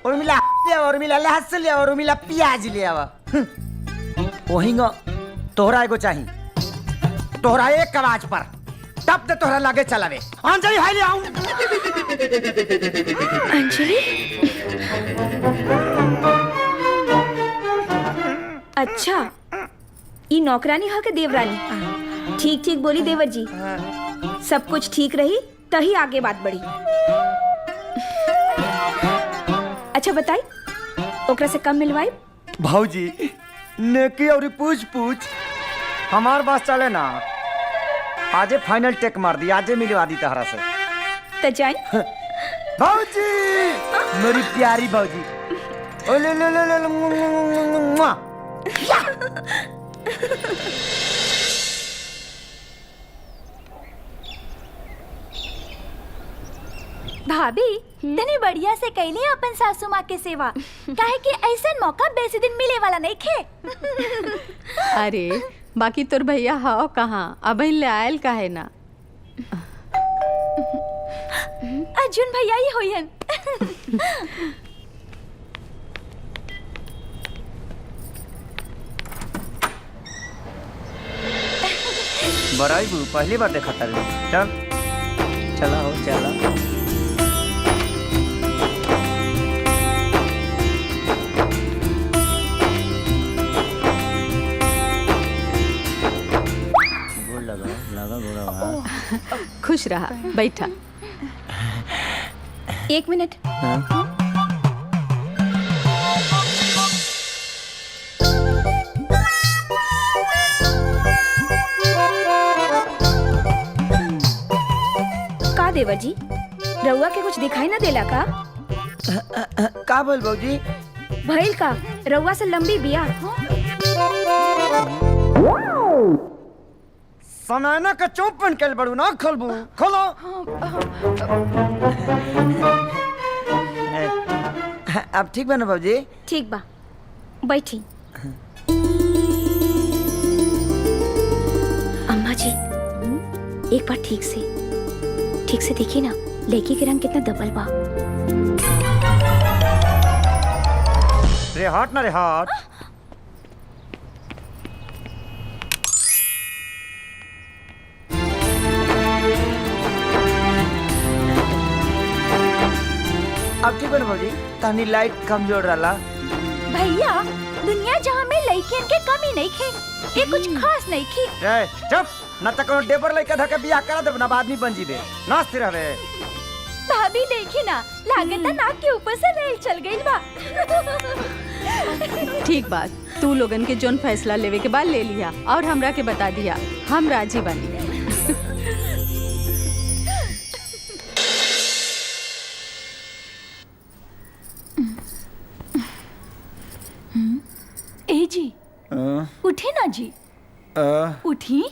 उर्मिला लिया, उर्मिला लहसुन लिया, उर्मिला प्याज लिया। वहींगा तोहरा एगो चाहिए, तोहरा एक आवाज पर तब तो तोहरा लागे चलावे। अंजलि हाय ले आऊं। अंजलि अच्छा ये नौकरानी हा के देवरानी? ठीक ठीक बोली देवर जी, सब कुछ ठीक रही तही आगे बात बढ़ी। अच्छा बताई ओकरा से कम मिलवाई? भौजी नेकी और पूछ पूछ हमार बात चले ना। आजे फाइनल टेक मार दी, आजे मिलवा दी तहरा से। तो जाए भौजी मेरी प्यारी भौजी। ओ ले ले ले ले मुआ। भाभी तनी बढ़िया से कैली अपन सासू माँ के सेवा, काहे कि ऐसा मौका बेसी दिन मिले वाला नहीं खे। अरे बाकी तोर भैया हाओ कहाँ, अब ले आयल काहे ना? अर्जुन भैया ही होयन। बड़ाई बू पहली बार देखा था। चल चला हो चला। खुश रहा, बैठा। 1 मिनट। का देवर जी रउआ के कुछ दिखाई ना देला का? का बोल भौजी? भइल का रउआ से लंबी बिया? समाना का चौप पहन के बड़ू ना खोलबू, खोलो। अब ठीक बा ना भौजी? ठीक बा, बैठी। अम्मा जी एक बार ठीक से देखिए ना, लड़की के रंग कितना दबल बा। रे हट ना रे हट। अब ठीक बन भौजी, तानी लाइट कमजोर रहा। भैया दुनिया जहाँ में लड़कियन के कमी नहीं खे, ये कुछ खास नहीं खे। चुप ना तो कोनो डेबर लइका धके बियाह करा देब ना, आदमी बन जीबे। नाचते रहबे। भाभी देखी ना, लागत नाक के ऊपर से रेल चल गई बा। ठीक बात, तू लोगन के जोन फैसला लेवे के बाद ले लिया और हमरा के बता दिया, हम राजी बनी। ए जी उठी ना जी, उठी।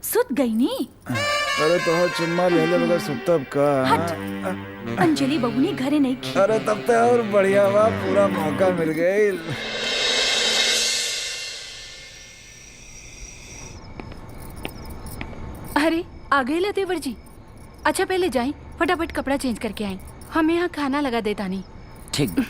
सुत गई नी? अरे तो चुम्मा ले ले बगैर सुतब का? हट। अंजलि बबुनी घरे नहीं खी। अरे तब तो और बढ़िया हुआ, पूरा मौका मिल गई। अरे आ गए ला देवर जी। अच्छा पहले जाएं, फटाफट कपड़ा चेंज करके आएं, हमें यहाँ खाना लगा देता नहीं। ठीक।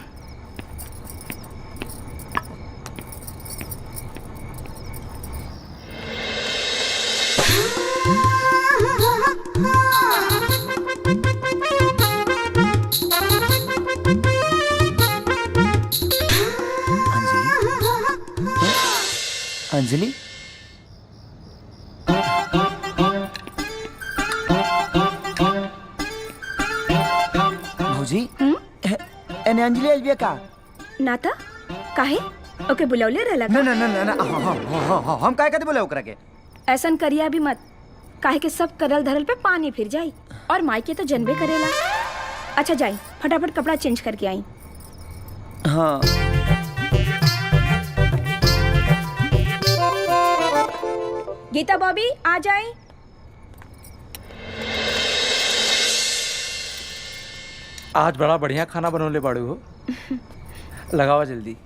अंजलि भौजी एने अंजलि अलबिया का नाता काहे ओके बुलौले रहला ना ना ना ना हम काहे कहते बोले ओकरा के ऐसन करिया भी मत काहे के सब करल धरल पे पानी फिर जाई और माई के तो जनबे करेला। अच्छा जाई फटाफट कपड़ा चेंज करके आई। हाँ गीता बॉबी आ जाए। आज बड़ा बढ़िया खाना बनौले बाड़ू हो। लगावा जल्दी,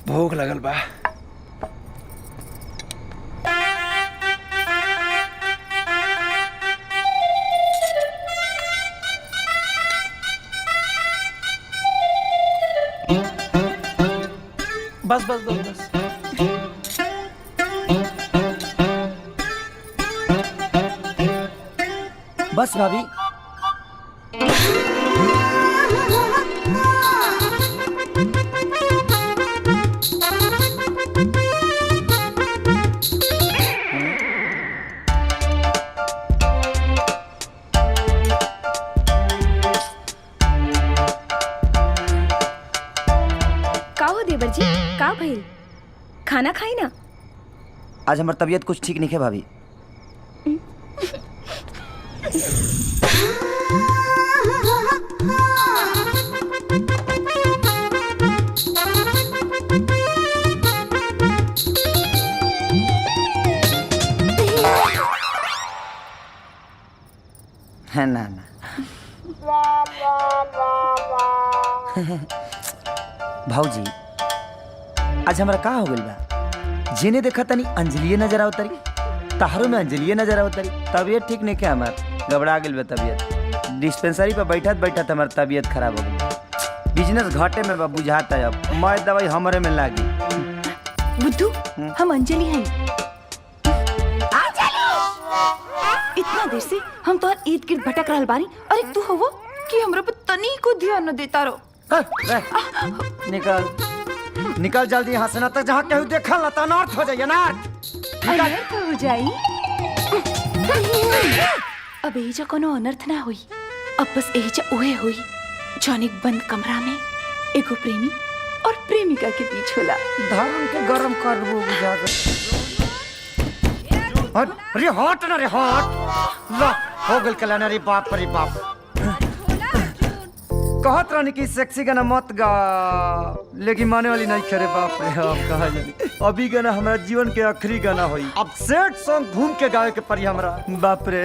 भूख लगल बा। बस बस बस बस बस भाभी। का हो देवर जी, का भइल? खाना खाई ना। आज हमारी तबीयत कुछ ठीक नहीं है भाभी। है ना ना भाऊजी आज हमारा का हो गइल बा? जेने देखा तनी अंजलिए नजर आवतरी, तहारो में अंजलिए नजर आवतरी। तबीयत ठीक नहीं क्या हमार, घबरा गइल बा तबीयत। डिस्पेंसरी पे बैठत बैठत हमार तबीयत खराब हो गई। बिजनेस घाटे में बा बुझाता है। अब मैं दवाई हमारे में लागी। बुद्धू हम अंजलि हैं। इतना देर से हम तो ईद गिर्द भटक रहल बानी और एक तू हो कि हमरा पे तनी को ध्यान न देता रो। निकल निकल जल्दी यहाँ से, ना तक जहाँ केहू देखल ना तो अनर्थ हो जाइए ना। अनर्थ हो जाई? अब एजा कोनो अनर्थ ना हुई। अब बस एजा उहे हुई जौन एक बंद कमरा में एगो प्रेमी और प्रेमिका के बीच होला। धर्म के गरम करबो बुझा के। अरे हट ना रे हट। ला हो गल कल्याण रे बाप रे बाप। कहत रहनी कि सेक्सी गाना मत गा, लेकिन माने वाली नहीं करे। बाप रे अब कहा जानी। अभी गाना हमारा जीवन के आखिरी गाना होई। अब सैड सॉन्ग घूम के गावे के पड़ी हमरा। बाप रे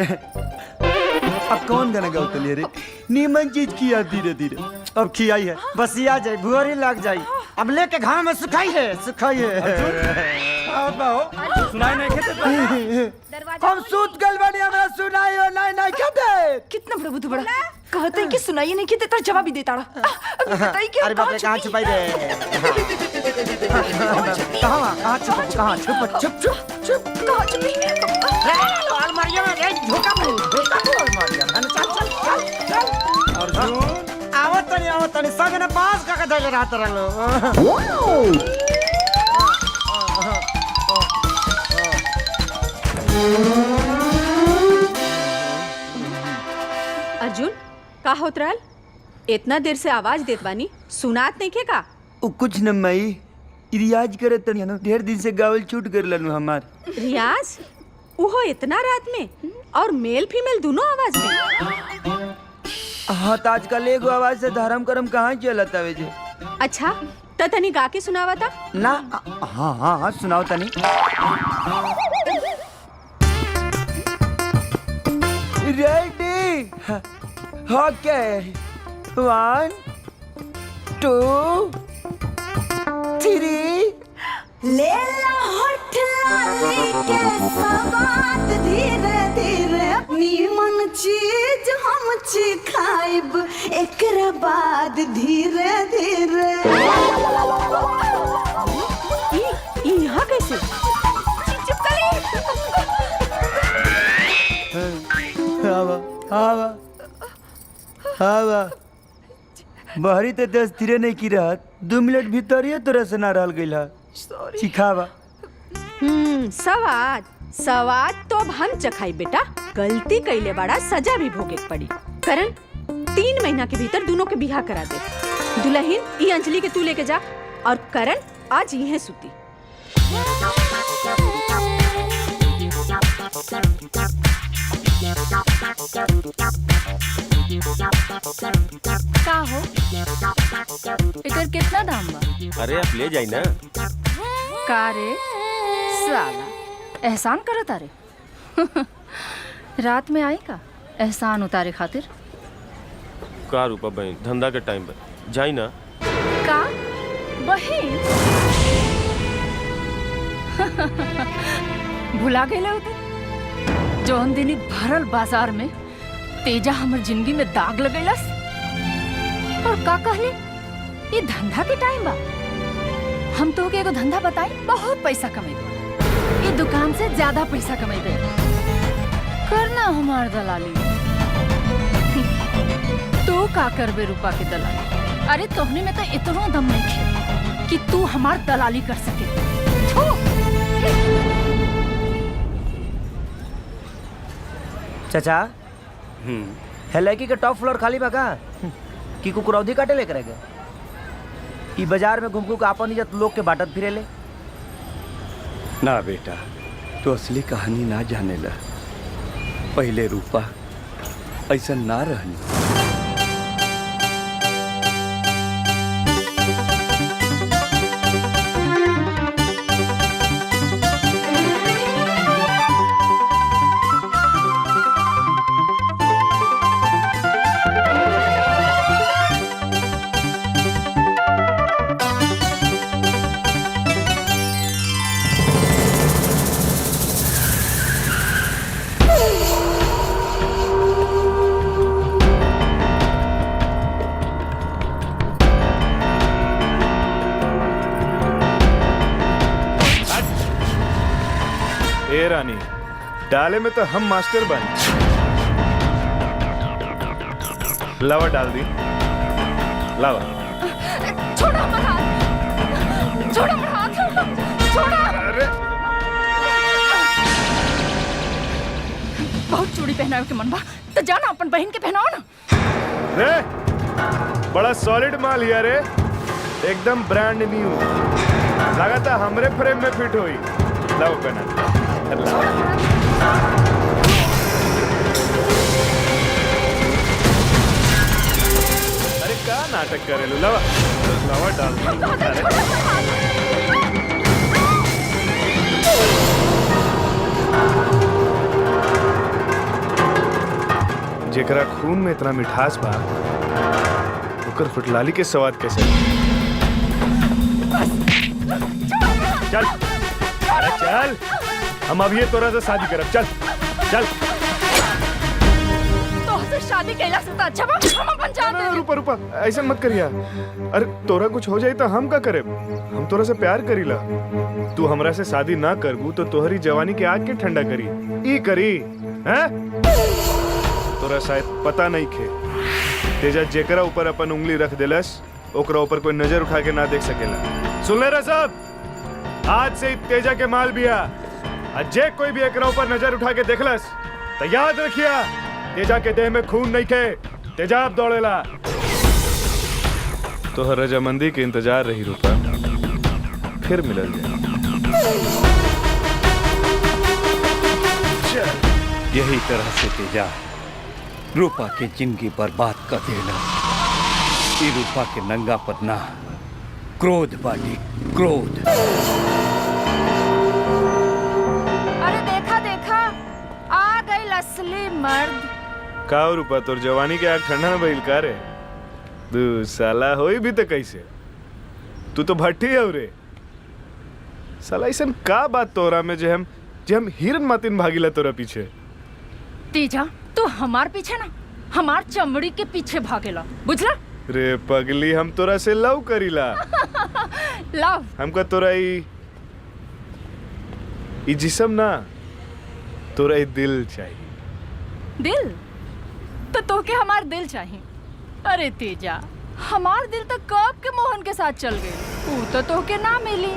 अब कौन गाना गाओ तलिए रे? नीमन चीज किया धीरे धीरे। अब खियाई है बस आ जाए, भुअरी लग जाई। अब लेके घाम में सुखाई है सुखाई है। सुनाई नहीं खेते? हम सूत गल बनी, हमरा सुनाई हो नहीं नहीं खेते। कितना प्रभु तू बड़ा कहते हैं कि सुनाइए नहीं कि तेरा जवाब ही देता रहा। अरे बाप रे कहाँ छुपाई रे? कहाँ छुप छुप छुप छुप कहाँ छुपी? अलमारिया में रे धोखा अलमारिया में। चल चल चल अर्जुन आवत तनी संग ने पास का धैले रहत रहलो। अर्जुन का होत रहल? इतना देर से आवाज देत बानी, सुनात नहीं के का? कुछ न मई रियाज करे तनी ना, ढेर दिन से गावल छूट कर लनु हमार। रियाज उहो इतना रात में और मेल फीमेल दोनों आवाज में? हाँ तो आजकल एगो आवाज से धर्म करम कहाँ चलत आवे जे। अच्छा त तनी गा के सुनावा था ना। हाँ हाँ हाँ सुनाओ तनी। रेडी ओके 1 2 3 ले ला होठ लाली के सवाद धीरे धीरे नीमन चीज हम खाइब एकरा बाद धीरे धीरे। यहाँ कैसे? चुप करी। हवा बहरी तो 10 धीरे नहीं की रहत। 2 मिनट भीतर ही तोरा से ना रहल गइल है। सिखावा सवाद सवाद तो अब हम चखाई बेटा। गलती कैले बड़ा सजा भी भोगे के पड़ी। करण 3 महीना के भीतर दोनों के बिहा करा दे। दुल्हन ई अंजलि के तू लेके जा और करण आज यहीं सुती। का हो एकर कितना दाम बा? अरे आप ले जाई ना। का रे साला एहसान करत अरे रात में आई का एहसान उतारे खातिर? का रूपा बहन धंधा के टाइम पर जाई ना। का बहन भुला गए होते जौन दिन भरल बाजार में तेजा हमर जिंदगी में दाग लगेलस। और का कहले ये धंधा के टाइम बा। हम तो के एगो धंधा बताई बहुत पैसा कमेबे। ये दुकान से ज्यादा पैसा कमेबे। करना हमार दलाली। तू का करबे रूपा के दलाली? अरे तोहने में तो इतना दम नहीं खे कि तू हमार दलाली कर सके। चाचा है लड़की के टॉप फ्लोर खाली बा का कि कुकुरौधी काटे लेकर गए? ई बाजार में घूम के अपन इज्जत लोग के बांटत फिरे ले। ना बेटा तो असली कहानी ना जाने ला। पहले रूपा ऐसा ना रहनी। रानी डाले में तो हम मास्टर बन। लावा डाल दी लावा। छोड़ो मत हाथ। छोड़ो मत हाथ। छोड़ो। अरे बहुत चूड़ी पहनावे के मन बा तो जाना अपन बहन के पहनाओ ना। रे बड़ा सॉलिड माल हिया रे एकदम ब्रांड न्यू। लगाता हमरे फ्रेम में फिट होई। लाओ पहना। अरे क्या नाटक करे लो। लावा लावा डाल। जेकरा खून में इतना मिठास बा ओकर फुटलाली के स्वाद कैसे? चल अरे चल हम अब ये तोरा से शादी करब। चल चल। तोहसे शादी कैला से अच्छा बा हम अपन जान दे। रुपा रुपा ऐसा मत करिया। अरे तोरा कुछ हो जाए तो हम का करे? हम तोरा से प्यार करीला। तू हमरा से शादी ना करबू तो तोहरी जवानी के आग के ठंडा करी ई करी हैं? तोरा शायद पता नहीं खे तेजा जेकरा ऊपर अपन उंगली रख देलस ओकरा ऊपर कोई नजर उठा के ना देख सकेला। सुन ले रे सब आज से तेजा के माल बिया। जे कोई भी एकरा ऊपर नजर उठा के देखलस तो याद रखिया तेजा के देह में खून नहीं खे तेजाब दौड़ेला। तो रजामंदी के इंतजार रही रूपा फिर मिलल जाए। यही तरह से तेजा रूपा के जिंदगी बर्बाद कर देला। ई रूपा के नंगा पर ना क्रोध बाटी क्रोध। अरे देखा देखा आ गई असली मर्द। का रूपा तोर जवानी के आग ठंडा में बहिल का रे? तू साला होई भी तो कैसे? तू तो भट्टी है रे साला। ऐसन का बात तोरा में जे हम हिरन मातिन भागीला तोरा पीछे। तेजा तू हमार पीछे ना हमार चमड़ी के पीछे भागेला बुझला? रे पगली हम तोरा से लव करीला। लव हमका तोरा ई जिस्म ना तोरा ई दिल चाहिए। दिल तो तोके हमार दिल चाहिए। अरे तेजा हमार दिल तो कब के मोहन के साथ चल गए। वो तो तोके ना मिली।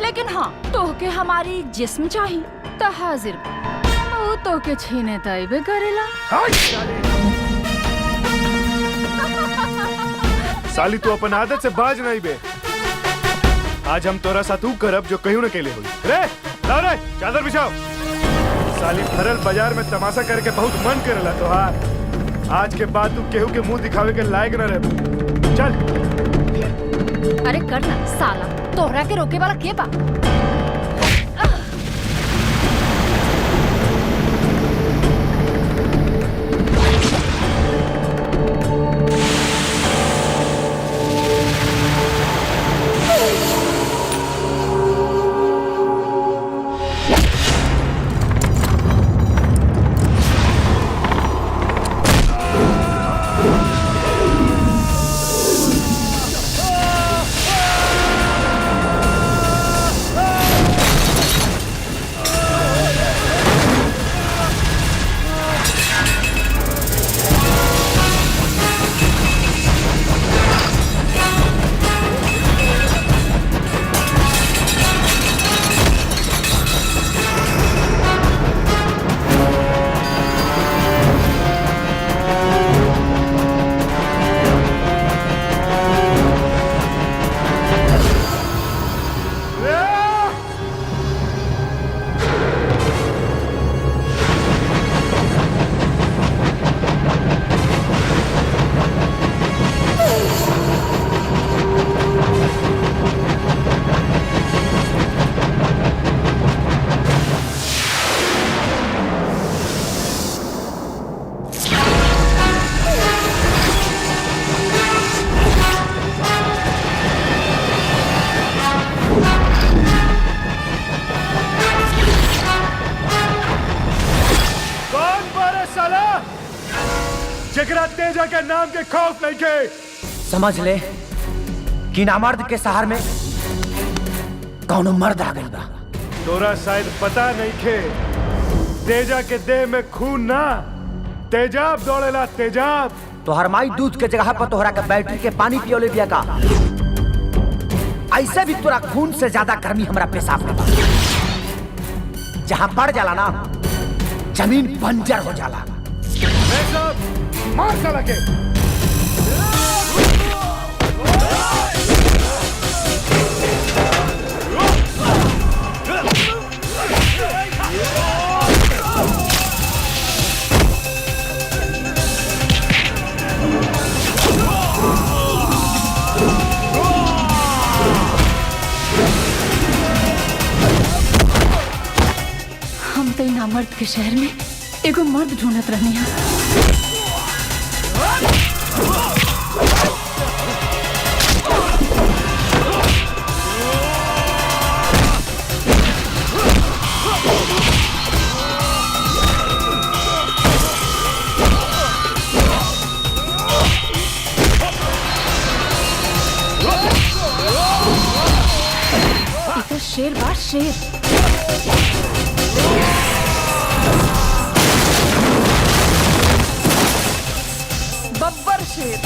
लेकिन हाँ तोहके हमारी जिस्म चाहिए तो हाजिर वो तोहके छीने तैबे करेला। साली तू अपन आदत से बाज नहीं बे। आज हम तोरा साथ ऊ करब जो कहीं न केले हुई। रे लाओ रे चादर बिछाओ। साली भरल बाजार में तमाशा करके बहुत मन करेला तोहार। आज के बाद तू केहू के मुंह दिखावे के लायक न रहे। चल। अरे करना साला, तोहरा के रोके वाला के बा? जगरा तेजा के नाम के खौफ नहीं के। समझ ले कि नामर्द के शहर में कौनो मर्द आ गई बा। तोरा शायद पता नहीं खे, तेजा के देह में खून ना तेजाब दौड़ेला तेजाब। तो हरमाई दूध के जगह पर तोहरा के बैटरी के पानी पियोले दिया का। ऐसे भी तोरा खून से ज्यादा गर्मी हमरा पेशाब में बा। जहां पड़ जाला ना जमीन बंजर हो जाला। मार साला के। हम तो इन मर्द के शहर में एगो मर्द ढूंढत रहनी है। इधर शेर बा शेर। बब्बर शेर।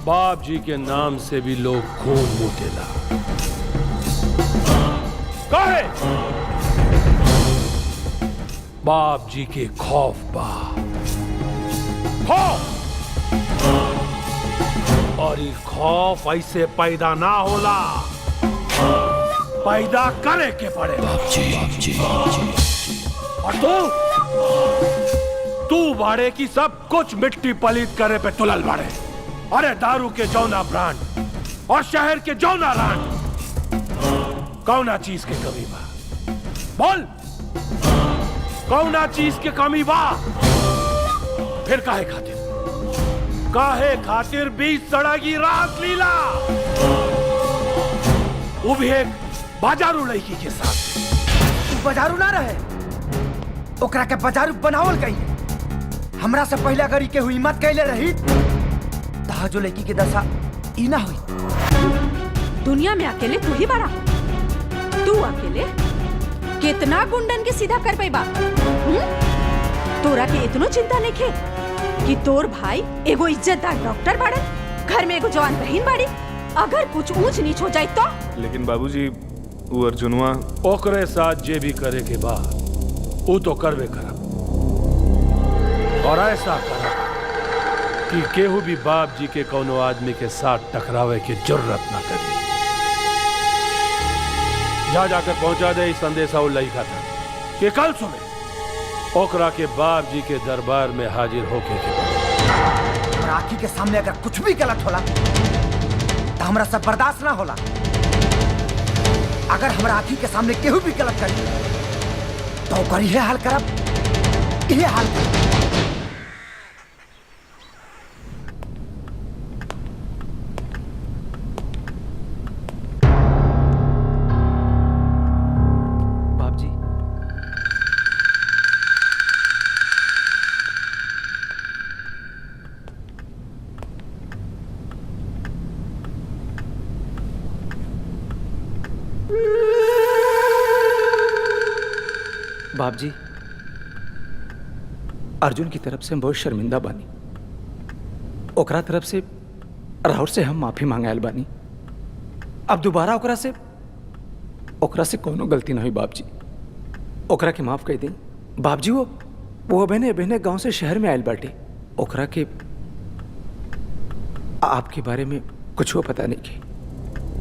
बाप जी के नाम से भी लोग खून मुतेला काहे? बाप जी के खौफ बा खौफ, और ये खौफ ऐसे पैदा ना होला, पैदा करे के पड़े। बाप जी। और तू बाड़े की सब कुछ मिट्टी पलीत करे पे तुलल बाड़े। अरे दारू के जौना ब्रांड और शहर के जौना रांड, कौना चीज के कमी बा? बोल, कौना चीज के कमी बा? फिर काहे खातिर बीच सड़गी रात लीला, वो भी एक बाजारू लड़की के साथ। बाजारू ना रहे, ओकरा के बाजारू बनावल गई। हमरा से पहले अगर के हुई मत कैले रही जो लड़की के दशा ई ना हुई। दुनिया में अकेले तू ही बड़ा। तू अकेले कितना गुंडन के सीधा कर पाई बात? तोरा के इतनो चिंता नहीं खे कि तोर भाई एगो इज्जतदार डॉक्टर बाड़े, घर में एगो जवान बहन बाड़ी, अगर कुछ ऊंच नीच हो जाए तो? लेकिन बाबूजी वो अर्जुनवा ओकरे साथ जे भी करे के बा वो तो करवे करब, और ऐसा करब कि केहू भी बाप जी के कोनो आदमी के साथ टकरावे की जरूरत ना करे। जा जाकर पहुंचा दे इस संदेशा वो लड़का था कि कल सुबह ओकरा के बाप जी के दरबार में हाजिर होके के और आँखी के सामने अगर कुछ भी गलत होला तो हमरा सब बर्दाश्त ना होला। अगर हमरा आँखी के सामने केहू भी गलत करी तो ओकर इहे हाल करब, इहे हाल करब। बाप जी, अर्जुन की तरफ से हम बहुत शर्मिंदा बानी। ओकरा तरफ से राहुल से हम माफी मांगायल बानी। अब दोबारा ओकरा से कोनो गलती ना हुई बाप जी। ओकरा के माफ कर दी बाप जी। वो बहने बहने गांव से शहर में आयल बाटी। ओकरा के आपके बारे में कुछ वो पता नहीं की।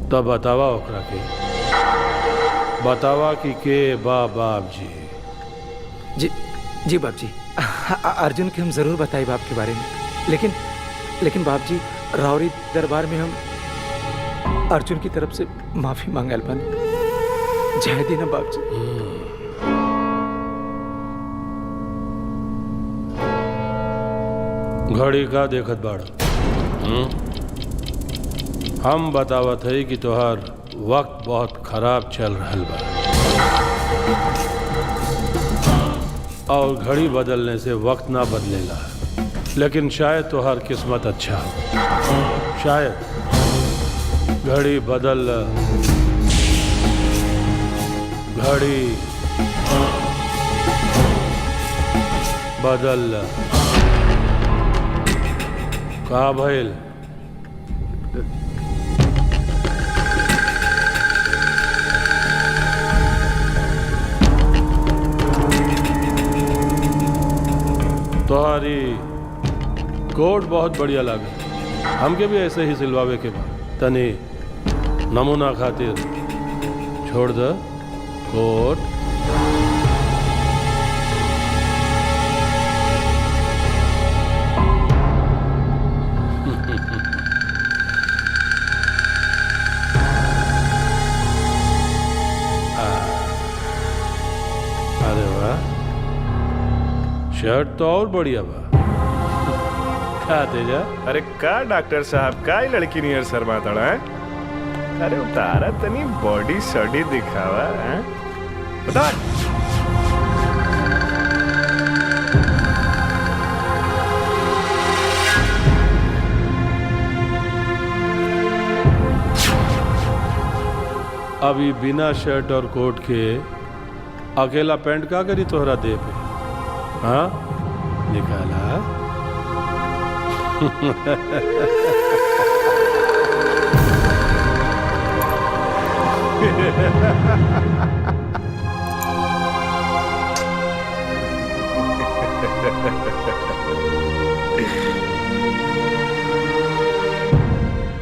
तब बतावा ओकरा के, बतावा कि के बाप जी। जी बाप जी, अर्जुन के हम जरूर बताए बाप के बारे में। लेकिन बाप जी, रावरी दरबार में हम अर्जुन की तरफ से माफी मांगल बन जाए देना बाप जी। घड़ी का देखत बाड़? हम बतावत है कि तोहार वक्त बहुत खराब चल रहल बा, और घड़ी बदलने से वक्त ना बदलेला। लेकिन शायद तोहार किस्मत अच्छा हो, शायद घड़ी बदल, घड़ी बदल। का भइल? तोहारी कोट बहुत बढ़िया लागे। हमके भी ऐसे ही सिलवावे के बाद तनी नमूना खातिर छोड़ दे कोट। अरे वाह, शर्ट तो और बढ़िया बा। का तेजा? अरे का डॉक्टर साहब, का ही लड़की नियर शर्मा तड़ा है? अरे उतारा तनी बॉडी सॉडी दिखावा है? बता। अभी बिना शर्ट और कोट के अकेला पेंट का करी तोहरा दे पे? हाँ निकाला।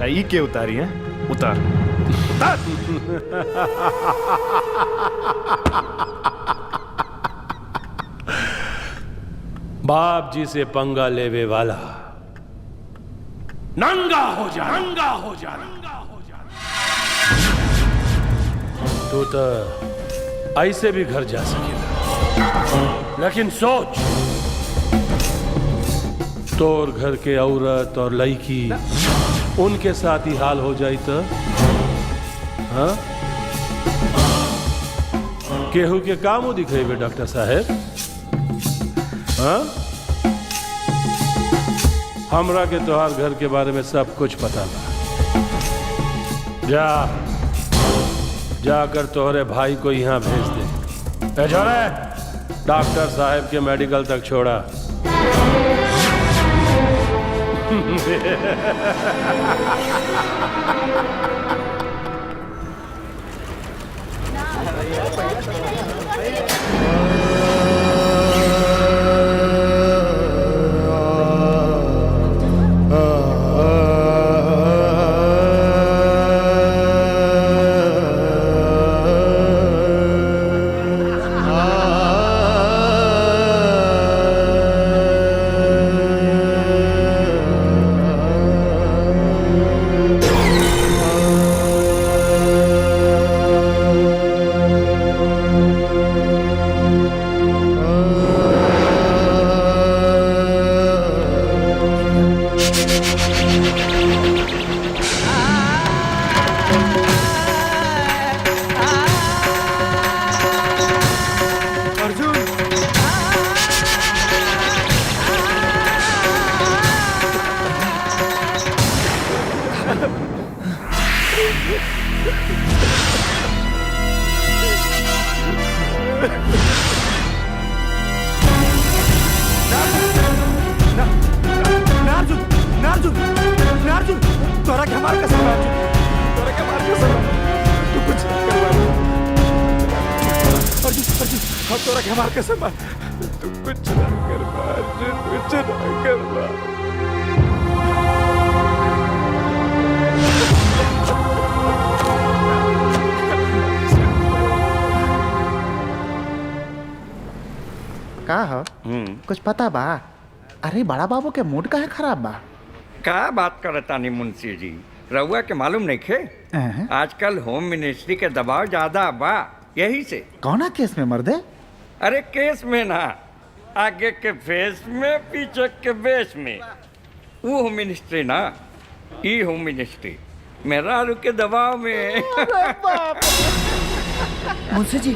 ई के उतारी है? उतार उतार। बाप जी से पंगा लेवे वाला नंगा हो जा, नंगा हो जा, नंगा हो जा। तू तो ऐसे भी घर जा सकेगा, लेकिन सोच, तोर घर के औरत और लड़की उनके साथ ही हाल हो जाई तो? हाँ? केहू के काम दिखेबे डॉक्टर साहेब? हाँ? हमरा के तोहार घर के बारे में सब कुछ पता बा। जा जाकर तोहरे भाई को यहाँ भेज दे। ए छोड़े, डॉक्टर साहब के मेडिकल तक छोड़ा। का हो? कुछ पता बा? अरे बड़ा बाबू के मूड का है खराब बा? का बात करतानी मुंशी जी, रउआ के मालूम नहीं खे? आजकल होम मिनिस्ट्री के दबाव ज्यादा बा, यही से। कौना केस में मर्दे? अरे केस में ना, आगे के फेस में, पीछे के बेस में। वो होम मिनिस्ट्री ना, ई होम मिनिस्ट्री मेरा आलू के दबाव में। मुंशी जी,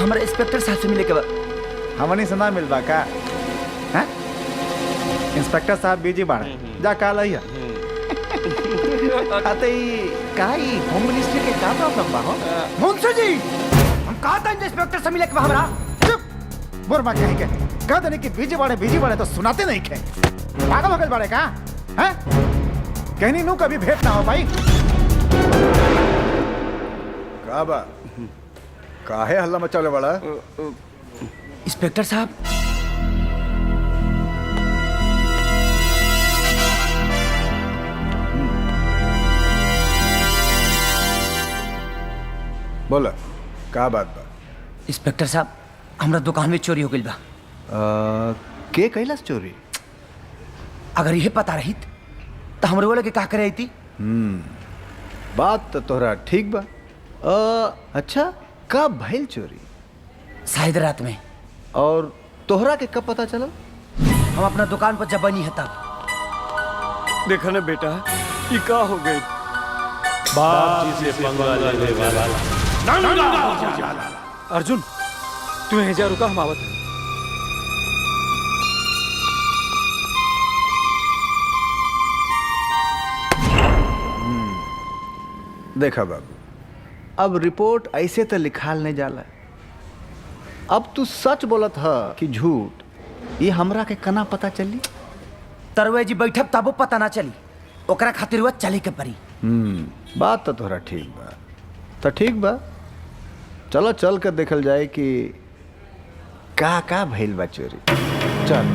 हमारे इंस्पेक्टर साहब से मिले के बाद हमनी से ना मिलबा का? हैं? इंस्पेक्टर साहब बीजी बाड़े, जा काल आइया। अते काई होम मिनिस्ट्री के का प्रॉब्लम बा हो? मुंशी जी, हम कहा था इंस्पेक्टर से मिले के बाद हमरा। चुप, बुरमा कहीं के कह देने की बीजी बाड़े तो सुनाते नहीं खे। पागल हो गए बाड़े का? हैं? कहनी नू कभी भेंट ना हो भाई। का बा? काहे हल्ला मचाले बड़ा? इंस्पेक्टर साहब, बोला का बात बा? इंस्पेक्टर साहब, हमरा दुकान में चोरी हो गई बा। के कैलाश चोरी? अगर यह पता रही तो हमरे वाले के का करे थी? बात तो तोहरा ठीक बा। अच्छा, कब भइल चोरी? शायद रात में। और तोहरा के कब पता चला? हम अपना दुकान पर जब बनी है तब। देखा ना बेटा, ये का हो गई? बाप जी से पंगा लेने वाला नंगा हो जा। अर्जुन, तू यहीं जा, रुका, हम आवत हैं। देखा बाबू, अब रिपोर्ट ऐसे तो लिखाल नहीं जाला। अब तू सच बोलत ह कि झूठ, ये हमरा के कना पता चली? तरवे जी बैठब तबो पता ना चली, ओकरा खातिर वह चले के परी। बात तो तोहरा ठीक बा। तो ठीक बा, चलो चल कर देखल जाए कि का भइल बा चोरी। चल।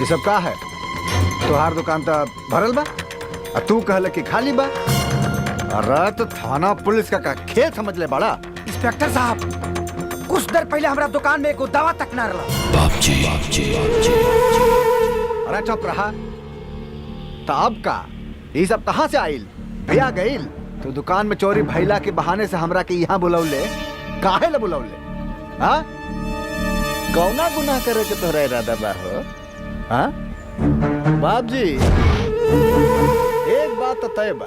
ये सब का है? तोहार दुकान तो भरल बा और तू कहले कि खाली बा। अरे तो थाना पुलिस का खेल समझ ले बड़ा। इंस्पेक्टर साहब, कुछ देर पहले हमारा दुकान में एको दवा तक ना रहा। अरे चुप रहा। तो अब का ये सब कहाँ से आइल? भैया गइल तो दुकान में चोरी भैला के बहाने से हमरा के यहाँ बुलौले, काहे ला बुलौले? हाँ, कौना गुनाह करे के तोहरा इरादा बा हो? हाँ बाप जी, एक बात तो तय बा,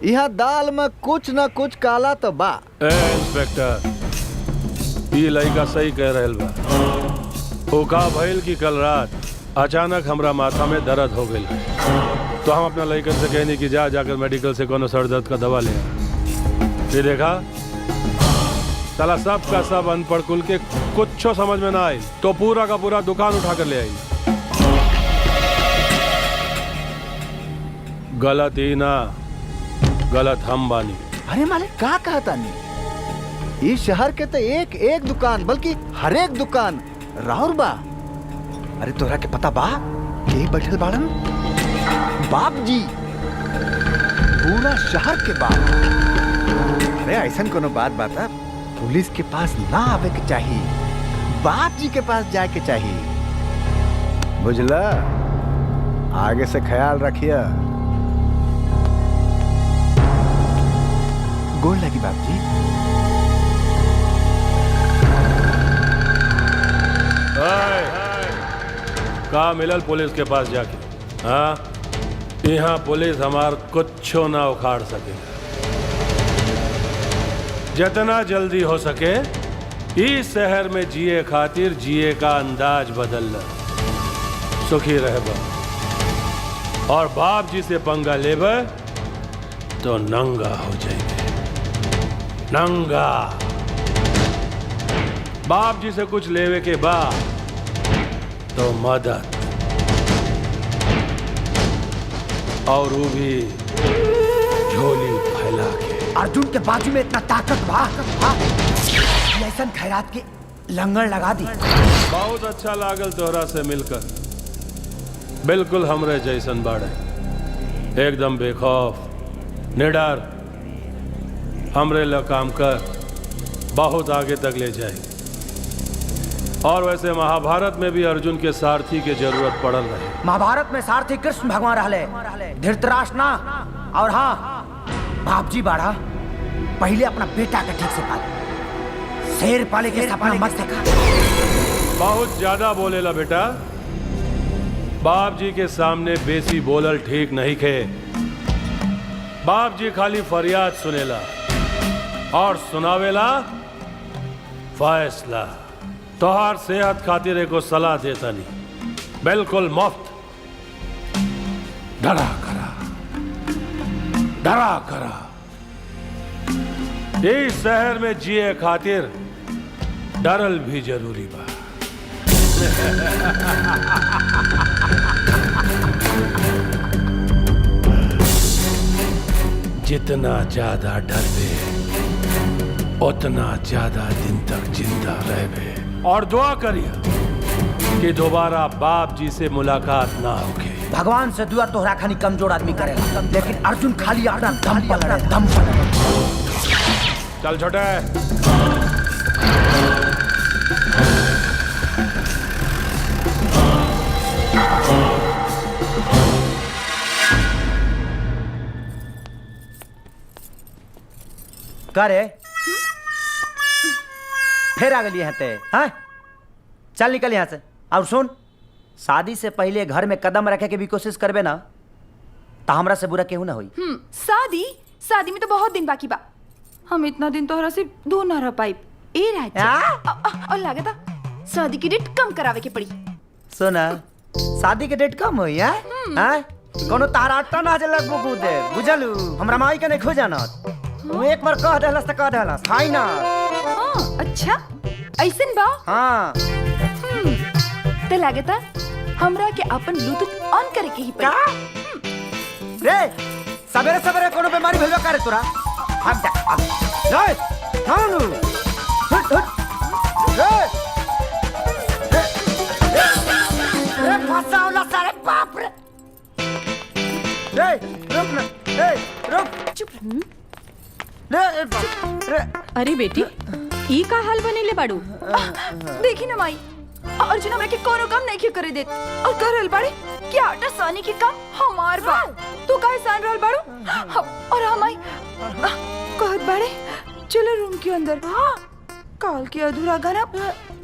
यहाँ दाल में कुछ न कुछ काला तो बा। इंस्पेक्टर, ये लड़का सही कह रहल बा। ओका भइल की कल रात अचानक हमरा माथा में दर्द हो गई, तो हम अपना लड़कन से कहनी कि जाकर मेडिकल से कोनो सर दर्द का दवा ले। ये देखा साला सब का सब अनपढ़ कुल के कुछ समझ में ना आई, तो पूरा का पूरा दुकान उठा कर ले आई। गलत ही ना, गलत हम बानी। अरे मालिक का कहता नहीं, इस शहर के तो एक एक दुकान बल्कि हर एक दुकान राउर बा। अरे तोरा के पता बा के बैठल बाड़न? बाप जी, पूरा शहर के बाप। अरे ऐसा कोनो बात बाता पुलिस के पास ना आवे के चाहिए, बाप जी के पास जाए के चाहिए, बुझला? आगे से ख्याल रखिए। गोल लगी बाप जी। का मिलल पुलिस के पास जाके? हाँ, यहाँ पुलिस हमार कुछो ना उखाड़ सके। जितना जल्दी हो सके इस शहर में जिए खातिर जिए का अंदाज बदल ल, सुखी रहबा। और बाप जी से पंगा लेबे तो नंगा हो जाएंगे, नंगा। बाप जी से कुछ लेवे के बाद तो मदद, और वो भी झोली फैला के। अर्जुन के बाजू में इतना ताकत बा, ऐसा खैरात के लंगर लगा दी। बहुत अच्छा लागल तोहरा से मिलकर, बिल्कुल हमरे जैसन बाड़े, एकदम बेखौफ निडर। हमरे ला काम कर, बहुत आगे तक ले जाए। और वैसे महाभारत में भी अर्जुन के सारथी के जरूरत पड़ल रहे। महाभारत में सारथी कृष्ण भगवान रहले, धृतराष्ट्र ना। और हाँ, बाप जी बाड़ा, पहले अपना बेटा का ठीक से पाल, शेर पाले के सपना मत देखा। बहुत ज्यादा बोलेला बेटा, बाप जी के सामने बेसी बोलल ठीक नहीं खे। बाप जी खाली फरियाद सुनेला और सुनावेला फैसला। तोहार सेहत खातिर एको सलाह देता नहीं, बिल्कुल मुफ्त। डरा करा, डरा करा। इस शहर में जिए खातिर डरल भी जरूरी बा। जितना ज्यादा डरबे उतना ज्यादा दिन तक जिंदा रहबे। और दुआ करिए कि दोबारा बाप जी से मुलाकात ना होके। भगवान से दुआ तोहरा खानी कमजोर आदमी करेगा, लेकिन अर्जुन खाली अपना दम पर लड़े, दम पर लड़े। चल छोटे। करे फिर आ गई हते, हाँ? चल निकल यहाँ से। और सुन, शादी से पहले घर में कदम रखे के भी कोशिश करबे ना, तो हमरा से बुरा केहू ना होई। शादी में तो बहुत दिन बाकी बा। हम इतना दिन तोहरा से दूर ना रह पाइब। ए राजा और लागता शादी की डेट कम करावे के पड़ी। सुना शादी के डेट कम होई है हैं? कोनो तारा अट्टा ना जे लगबो कूदे बुझलू हमरा माई के नहीं खो जाना। तू एक बार कह देहलस त कह देहलस फाइनल। हां अच्छा ऐसन बा। हां ते लागता हमरा के अपन ब्लूटूथ ऑन करे के ही पड़ी। रे सवेरे सवेरे कोनो बीमारी भेलबे करे तोरा। हट जा रे हानु हट हट रे रे फसाओला सारे बाप रे। रे रुक ना रे रुक चुप रे। अरे बेटी ई का हाल बनेले बाड़ू? देखी ना माई अर्जुन हमरा के कोनो काम नहीं करे देत और कर रहल बाड़े कि आटा सानी के काम हमार बा। तू काहे सान रहल बाड़ू? और हमाई कहत बाड़े चलो रूम के अंदर काल के अधूरा गाना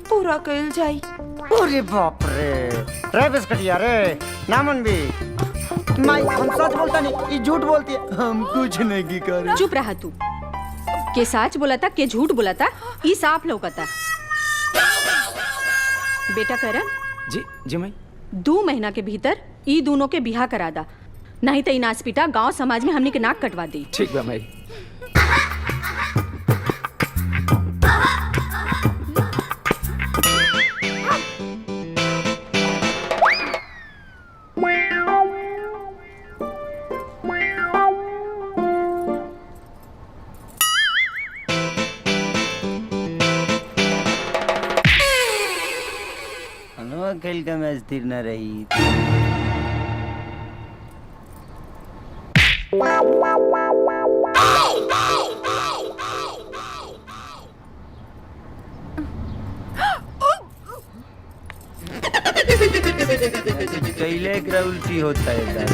पूरा कइल जाई। अरे बाप रे रे बिस्कटिया रे नामन भी माई हम सच बोलता नहीं, ये झूठ बोलती है। हम कुछ नहीं की करे। चुप रहा तू। के सच बोलता के झूठ बोलता ई साफ लौकता। बेटा करण जी जी मैं 2 महीना के भीतर ई दोनों के बिहा करा दा, नहीं तो ई नाचपीटा गांव समाज में हमनी के नाक कटवा दी। ठीक बा माई। खेल का मैच स्थिर न रही। कैले एकरा उल्टी होता है।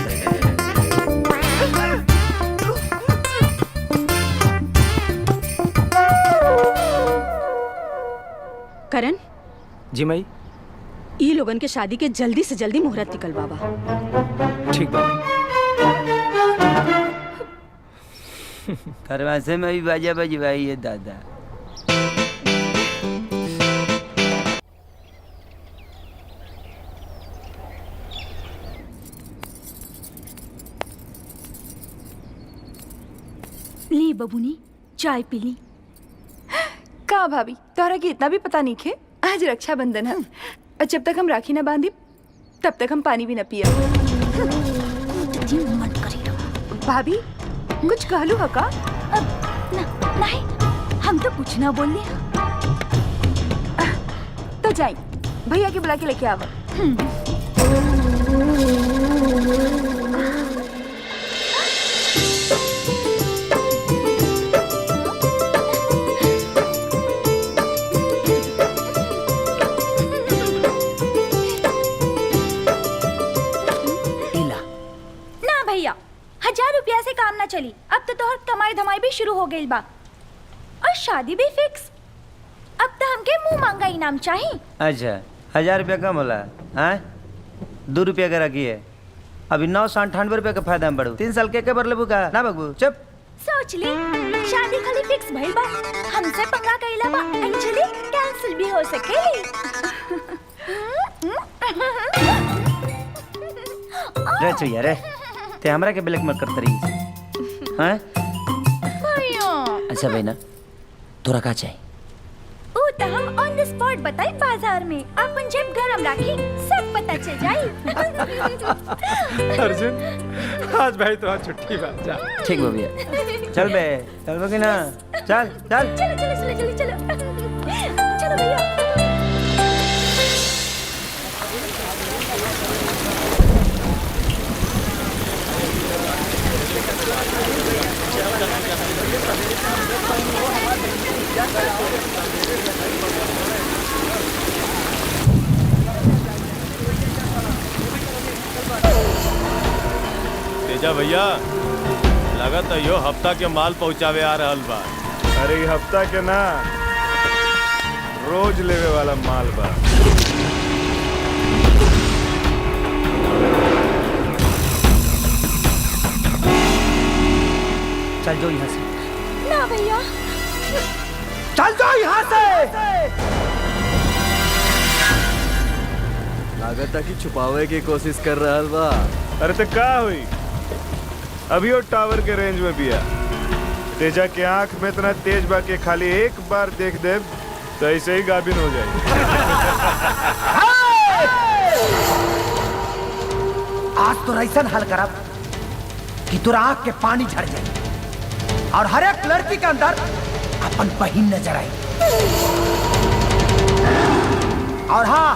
करण जी माई ई लोगन के शादी के जल्दी से जल्दी मुहूर्त निकल बाबा। ठीक बा। खरवासे में भी बाजा बजवाई है दादा। ली बबुनी चाय पी ली। का भाभी तोहरा के इतना भी पता नहीं खे आज रक्षाबंधन है और जब तक हम राखी ना बांधी तब तक हम पानी भी न पिया। भाभी कुछ कहलू है का? नहीं हम तो कुछ ना बोल तो जाई भैया के बुला के लेके आवा। भैया 1000 रुपया से काम ना चली। अब तो तोहर कमाई धमाई भी शुरू हो गई बा और शादी भी फिक्स। अब तो हमके मुंह मांगा इनाम चाहिए। अच्छा 1000 रुपया कम होला हैं? 2 रुपया का रखी है अभी 998 रुपया का फायदा में बढ़ू। 3 साल के बरले बुका ना बगबू चुप। सोच ली शादी खाली फिक्स भइल बा, हमसे पंगा कइला बा एक्चुअली कैंसिल भी हो सकेली। रे चुया रे ते हमरा के ब्लैक मत करत रही हैं? अच्छा भाई ना तोरा का चाहिए? ओ तो हम ऑन द स्पॉट बताई बाजार में अपन जेब गरम राखी सब पता चल जाई। अर्जुन आज भाई तो आज छुट्टी बा जा। ठीक बा भैया चल बे चल बे ना चल चल चलो चलो चलो चलो चलो चलो भैया। तेजा भैया लगत है यो हफ्ता के माल पहुँचावे आ रहल बा। अरे हफ्ता के ना रोज लेवे वाला माल बा। चल जो यहाँ से। ना भैया। चल जाओ यहाँ से। लागत है कि छुपावे की कोशिश कर रहा बा। अरे तो का हुई, अभी वो टावर के रेंज में भी है। तेजा के आंख में इतना तेज बा के खाली एक बार देख दे तो ऐसे ही गाभिन हो जाए। आज तो ऐसा हल करब कि तोरा आंख के पानी झड़ जाए और हर एक लड़की के अंदर अपन बहिन नजर आई। और हाँ,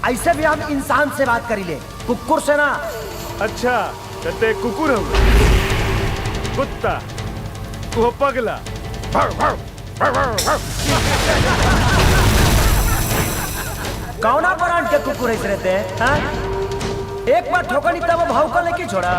ऐसे भी हम इंसान से बात करी ले, कुकुर से ना। अच्छा ते कुकुर हो, कुत्ता, वो पगला। कौना ब्रांड के कुकुर ऐसे रहते हैं? हाँ? एक बार ठोकनी तब वो भाव को लेके छोड़ा।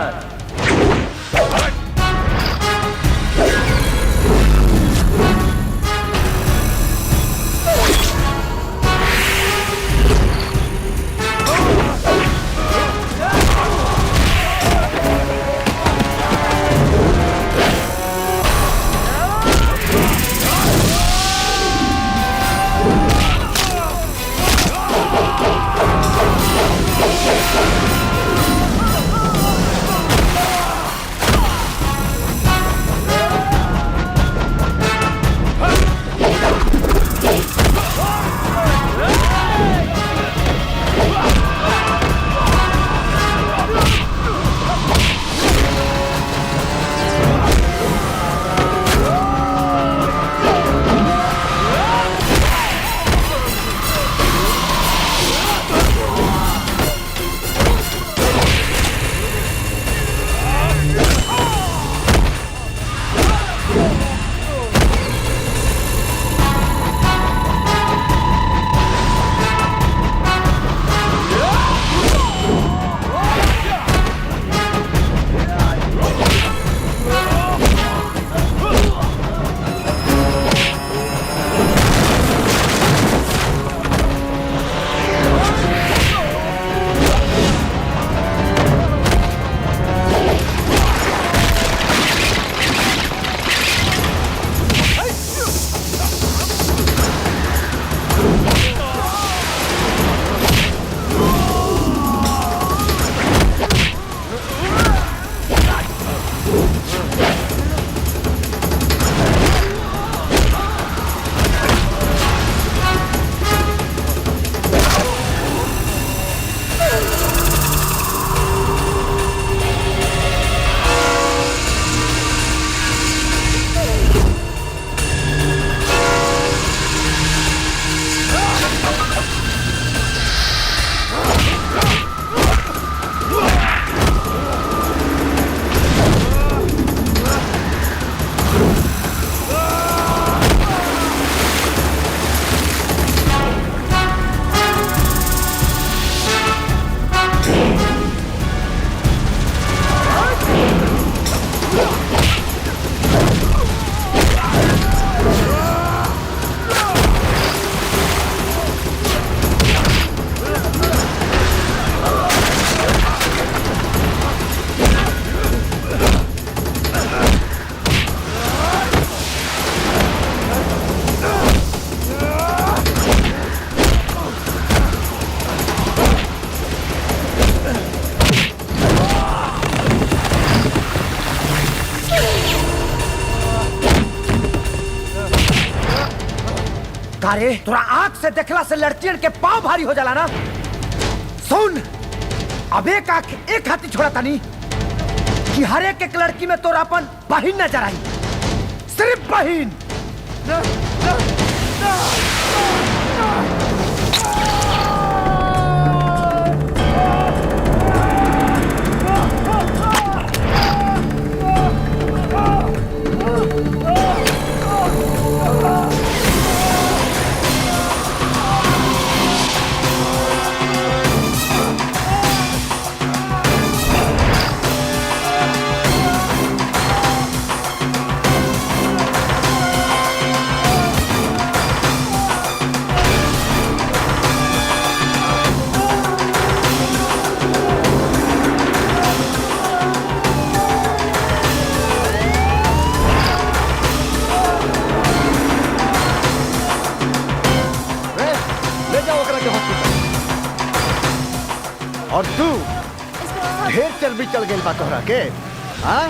अरे तोरा आंख से देखला से लड़कियन के पांव भारी हो जाला ना। सुन, अब एक आंख एक हाथी छोड़ा तानी कि हर एक लड़की में तोरा अपन बहिन नजर आई, सिर्फ बहिन। और तू ढेर चर्बी चल गई बा तोहरा के। हाँ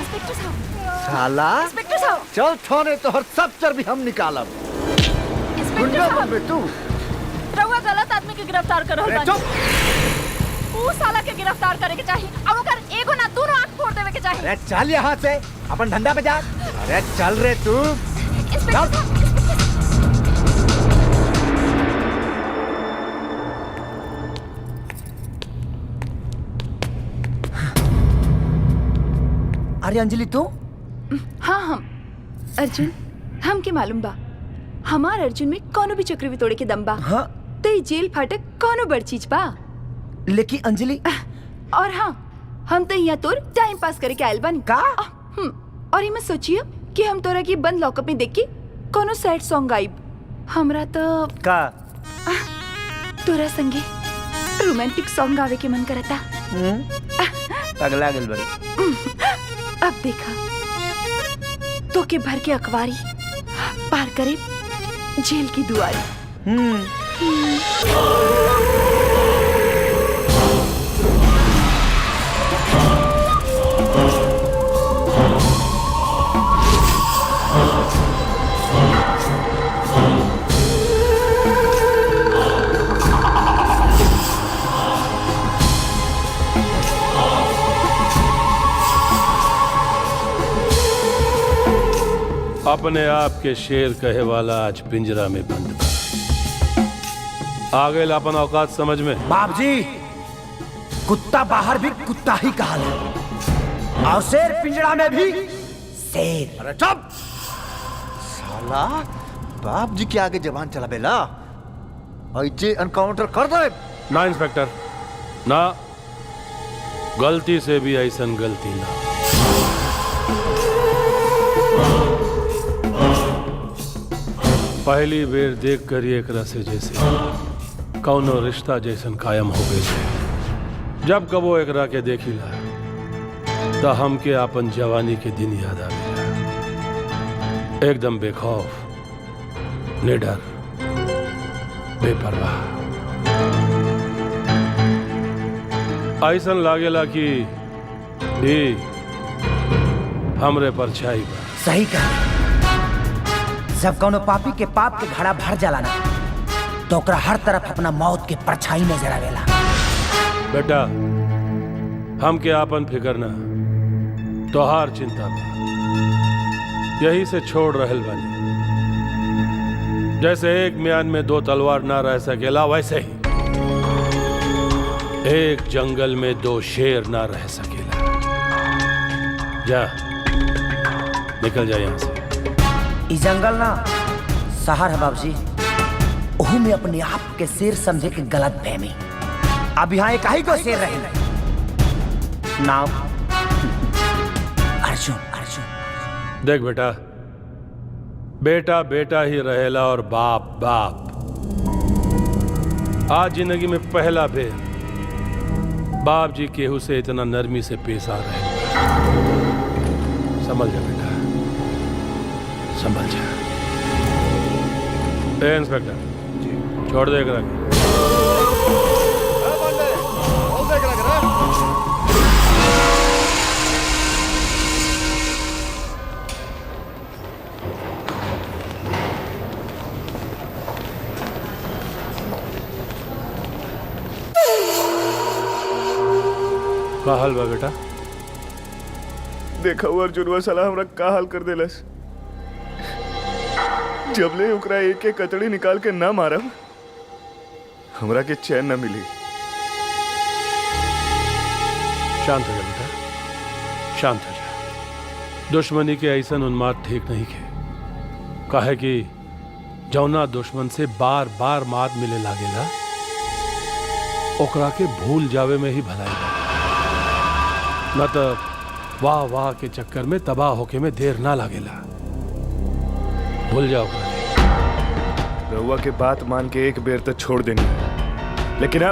साला इंस्पेक्टर साहब चल थाने तोहर सब चर्बी हम निकालब। गुंडा बनबे तू। रउआ गलत आदमी के गिरफ्तार कर रहल बानी। ऊ साला के गिरफ्तार करे के चाहिए और ओकर एगो ना दोनों आंख फोड़ देवे के चाहिए। अरे चल यहाँ से अपन धंधा पे जा। अरे चल रे तू। अरे अंजलि तू? हाँ हम अर्जुन हमके मालूम बा हमार अर्जुन में कोनो भी चक्र भी तोड़े के दम बा। हाँ ते जेल फाटक कोनो बड़ चीज बा। लेकिन अंजलि और हाँ हम तो यहाँ तोर टाइम पास करे के आयल बानी का। और ये मैं सोचिए कि हम तोरा की बंद लॉकअप में देख के कोनो सैड सॉन्ग गाइब। हमरा तो का तोरा संगे रोमांटिक सॉन्ग गावे के मन करता। पगला गेल बड़ी। अब देखा तो के भर के अखबारी पार करे जेल की दुआरी। अपने आप के शेर कहे वाला आज पिंजरा में बंद बा। आ गए अपन औकात समझ में। बाप जी कुत्ता बाहर भी कुत्ता ही कहा और शेर पिंजरा में भी शेर। अरे चुप साला बाप जी के आगे जबान चला बेला ऐसे एनकाउंटर कर दे। ना इंस्पेक्टर ना, गलती से भी ऐसन गलती ना। पहली बेर देख कर एक रसे जैसे कौनो रिश्ता जैसन कायम हो गए। जब कबो एकरा के देखिला तो हमके आपन जवानी के दिन याद आवेला। एकदम बेखौफ, निडर, बेपरवाह। ऐसन लागेला कि ये हमरे परछाई बा। सही कहा। जब कोनो पापी के पाप के घड़ा भर जाला ना तो ओकरा हर तरफ अपना मौत के परछाई नजर आवेला। बेटा हमके आपन फिकर ना, तोहार चिंता बा। यही से छोड़ रहल बानी। जैसे एक म्यान में दो तलवार ना रह सकेला, वैसे ही एक जंगल में दो शेर ना रह सकेला। जा निकल जा यहाँ से। इस जंगल ना शहर है बाबूजी। ओहू में अपने आप के शेर समझे के गलत फहमी। अब यहाँ एक ही को शेर रहे नाम अर्जुन। अर्जुन देख बेटा, बेटा बेटा ही रहेला और बाप बाप। आज जिंदगी में पहला बेर बाप जी केहू से इतना नरमी से पेश आ रहे। समझ जा बेटा, समझ जा। ए इंस्पेक्टर जी छोड़ दे एकरा। का हाल बा बेटा? देखा हुआ अर्जुनवा साला हमरा का हाल कर देलस। जबले ओकरा एक एक कतड़ी निकाल के ना मारब हमरा के चैन न मिली। शांत हो जा बेटा, शांत हो जा। दुश्मनी के ऐसा उन्माद ठीक नहीं के। काहे कि जौना दुश्मन से बार बार मात मिले लागेला ओकरा के भूल जावे में ही भलाई बा। न तो वाह वाह के चक्कर में तबाह होके में देर ना लागेला। भूल जाओ। रहुआ के बात मान के एक बेर तक छोड़ देनी, लेकिन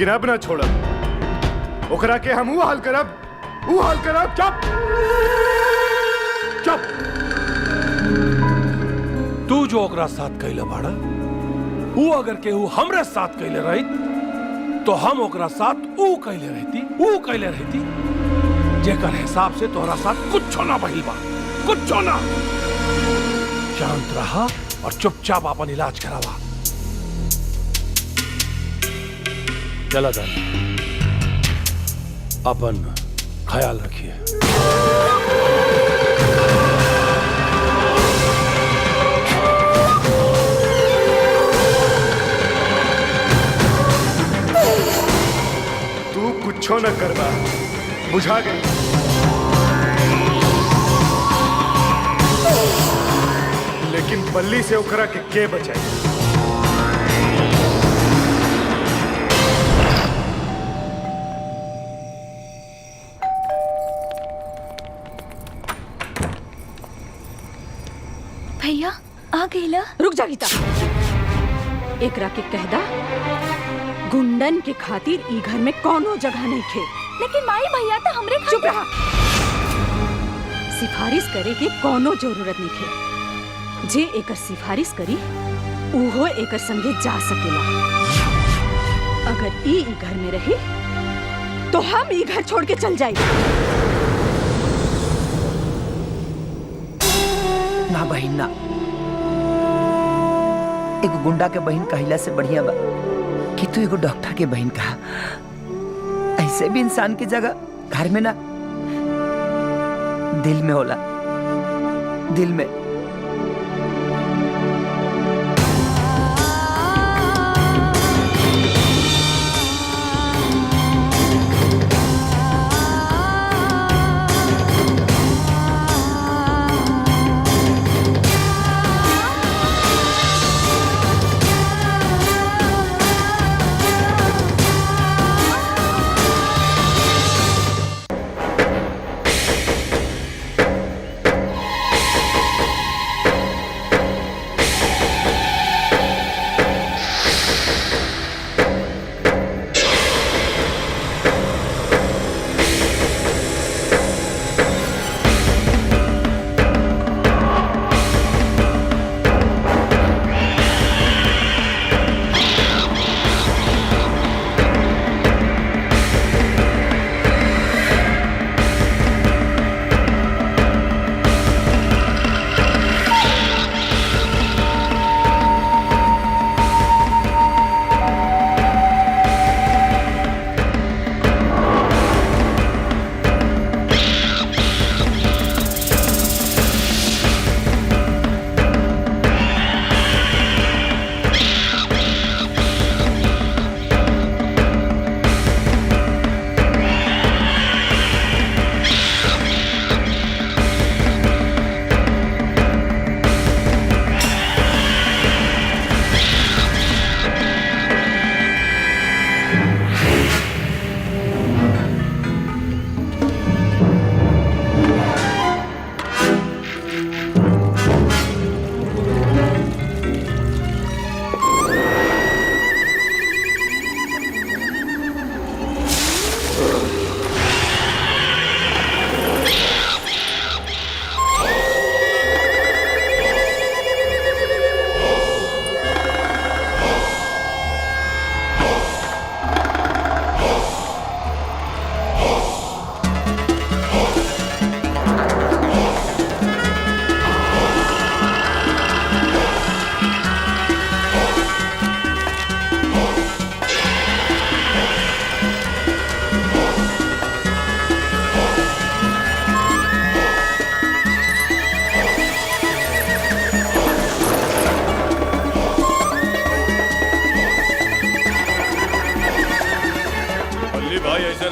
अब ना छोड़ब। ओकरा के हम ऊ हाल करब। चुप चुप। तू जो ओकरा साथ कैले बाड़ा, वो अगर केहू हमरे साथ कैले रही तो हम ओकरा साथ ऊ कैले रहती जेकर हिसाब से तोहरा साथ कुछ ना भइल बा, कुछ ना। शांत रहा और चुपचाप अपन इलाज करावा। चला दानी, अपन ख्याल रखिए। तू कुछो न करबा, बुझा गई। लेकिन बल्ली से ओकरा के बचाई। भैया आ गईला। रुक जा गीता, एकरा के कहदा गुंडन के खातिर ई घर में कोनो जगह नहीं खे। लेकिन माई भैया तो हमरे चुप रहा, सिफारिश करे के कोनो जरूरत नहीं खे। जे एकर सिफारिश करी उहो एकर संगे जा सकेला। अगर ई घर में रही तो हम ई घर छोड़ के चल जाए। ना बहिन ना, एगो गुंडा के बहन कहिला से बढ़िया बा कि तू एगो डॉक्टर के बहन कहा। ऐसे भी इंसान की जगह घर में ना, दिल में होला, दिल में।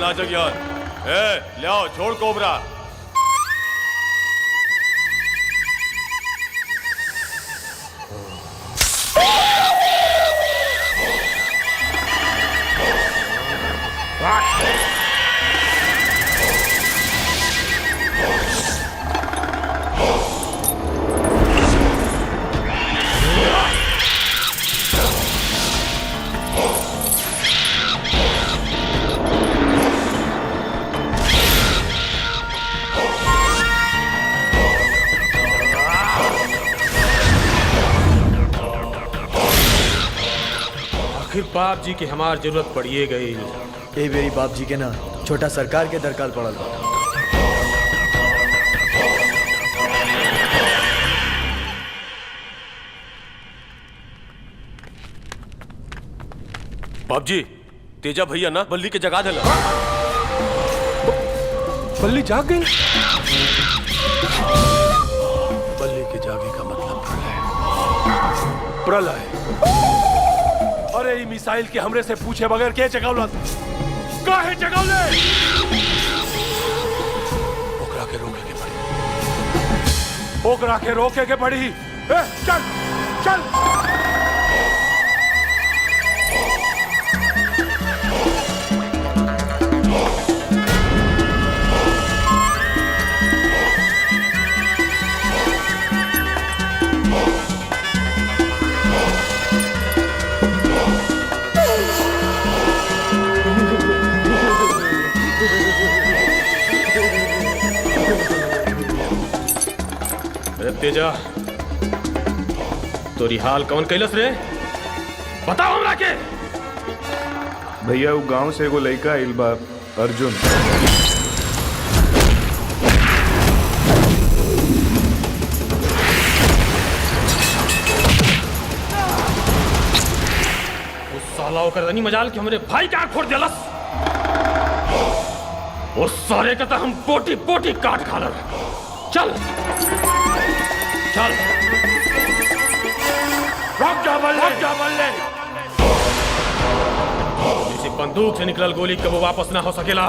नाचक यार, ले आओ, छोड़ कोबरा। आखिर बाप जी के हमार जरूरत पड़िए गई। ए मेरी बाप जी के ना छोटा सरकार के दरकार पड़ल बा। बाप जी तेजा भैया ना बल्ली के जगा देला। बल्ली जाग गई। बल्ली के जागे का मतलब प्रलय। प्रलय। अरे ये मिसाइल के हमरे से पूछे बगैर क्या जगावला? काहे जगावले? ओकरा के रोके के पड़ी। ओकरा के रोके के पड़ी। ए, चल चल। तेजा तोरी हाल कौन कैलस रे? बताओ हमरा के। भैया वो गांव से एगो लड़का आइल बा अर्जुन। उस साला ओकर रनी मजाल के हमरे भाई का आँख फोड़ देलस। उस सारे का तो हम पोटी पोटी काट खालर। चल चल रॉक जा बल्ले। जैसे बंदूक से निकलल गोली कबो वापस ना हो सकेला,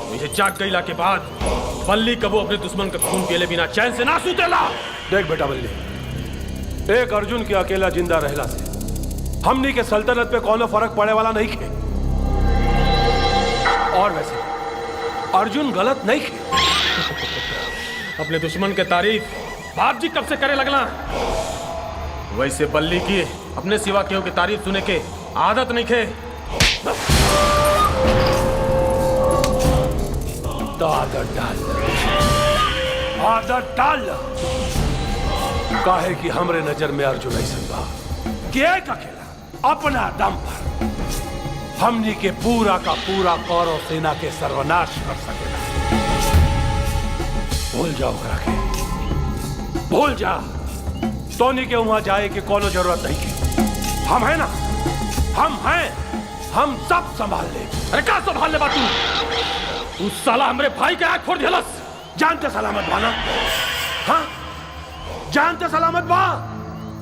वैसे जाग गईला के बाद बल्ली कबो अपने दुश्मन का खून पिए बिना चैन से ना सूतेला। देख बेटा बल्ली, एक अर्जुन के अकेला जिंदा रहला से हमनी के सल्तनत पे कोनो फर्क पड़े वाला नहीं खे। और वैसे अर्जुन गलत नहीं खे। अपने दुश्मन के तारीफ बाप जी कब से करे लगला, वैसे बल्ली की अपने सिवा केहू की तारीफ सुने के आदत नहीं खे। आदत डाल काहे कि हमरे नजर में अर्जुन ऐसा बा कि एक अकेला अपना दम पर हमनी के पूरा का पूरा कौरव सेना के सर्वनाश कर सकेला। भूल जाओ करा के, भूल जा। सोनी के वहां जाए कि कोनो जरूरत नहीं की। हम है ना, हम हैं, हम सब संभाल ले। अरे क्या संभाल ले बातू? उस साला हमरे भाई का आँख फोड़ दिलस। जानते सलामत बा ना? हाँ जानते सलामत बा।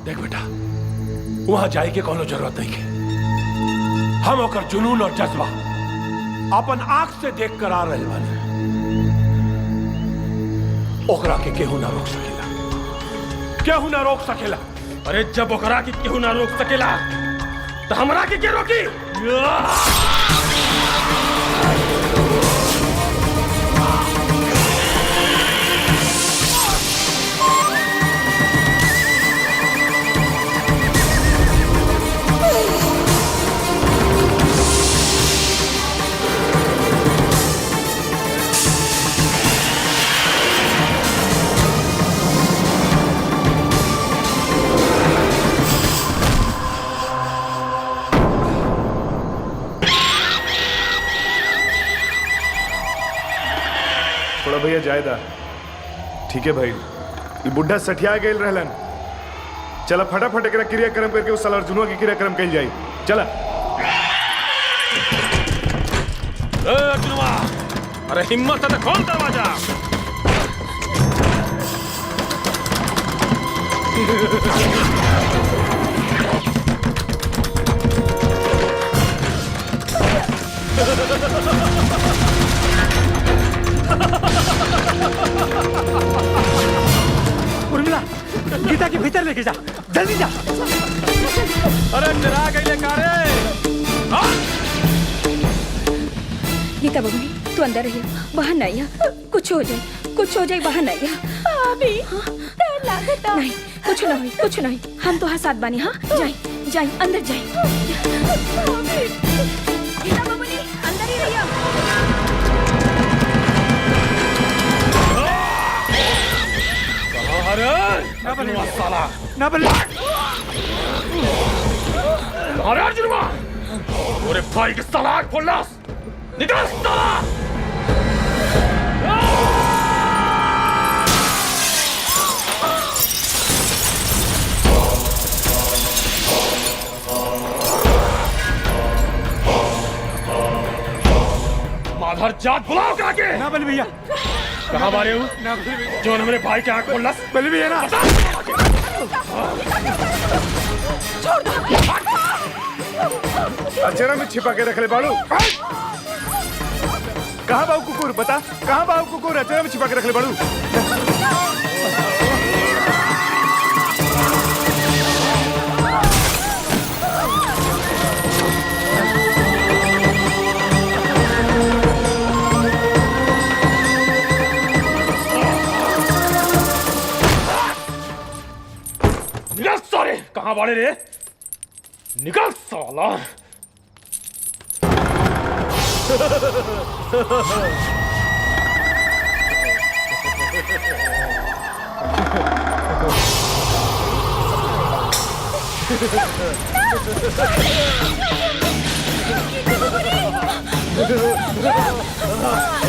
देख बेटा, वहां जाए के कोनो जरूरत नहीं की। हम ओकर जुनून और जज्बा अपन आंख से देख कर आ रहे बानी। ओकरा के केहू ना रोक सकेला, केहू ना रोक सकेला। अरे जब ओकरा के केहू ना रोक सकेला तो हमरा के रोकी? थोड़ा भैया जायदा। ठीक है भाई, ये बुढ़ा सठिया गेल रहलन। चला फटाफट एकरा क्रियाक्रम करके उस साल अर्जुनवा के क्रियाक्रम कइल जाई। चला। अर्जुनवा, अरे हिम्मत है तो खोल दरवाजा। उर्मिला, गीता के भीतर लेके जा, जल्दी जा। अरे डरा गई कारे। गीता बबुनी, तू अंदर रहिए, बाहर नहीं आ। कुछ हो जाए बाहर नहीं आ। अभी लागता नहीं, कुछ नहीं, कुछ नहीं। हम तो साथ बानी। हाँ जाए अंदर जाए। गीता बबुनी अंदर ही रहिए। अरे साला ना बल्ले। अरे अर्जुन अरे भाई के साला आग खोलना निकल साला माधर जात बुलाओ कहाँ के ना बल भैया कहाँ मारे हूँ जो मेरे भाई के आँख खोलना बल भैया ना छोड़ दो अचरा में छिपा के रख ले बालू कहाँ बाबू कुकुर बता कहाँ बाबू कुकुर अचरा में छिपा के रख ले बालू निकल सारे कहाँ बाड़े रे निकल साला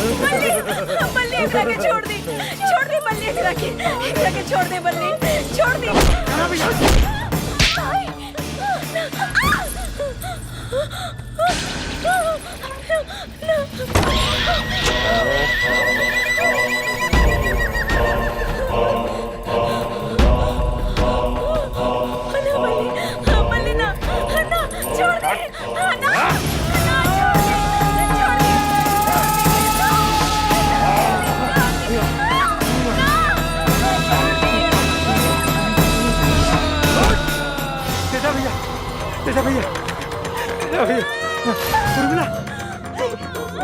बल्ली एकरा के छोड़ दी बल्ली एकरा के छोड़ दे बल्ली छोड़ दी बल्ली ना छोड़ दे तेजा भैया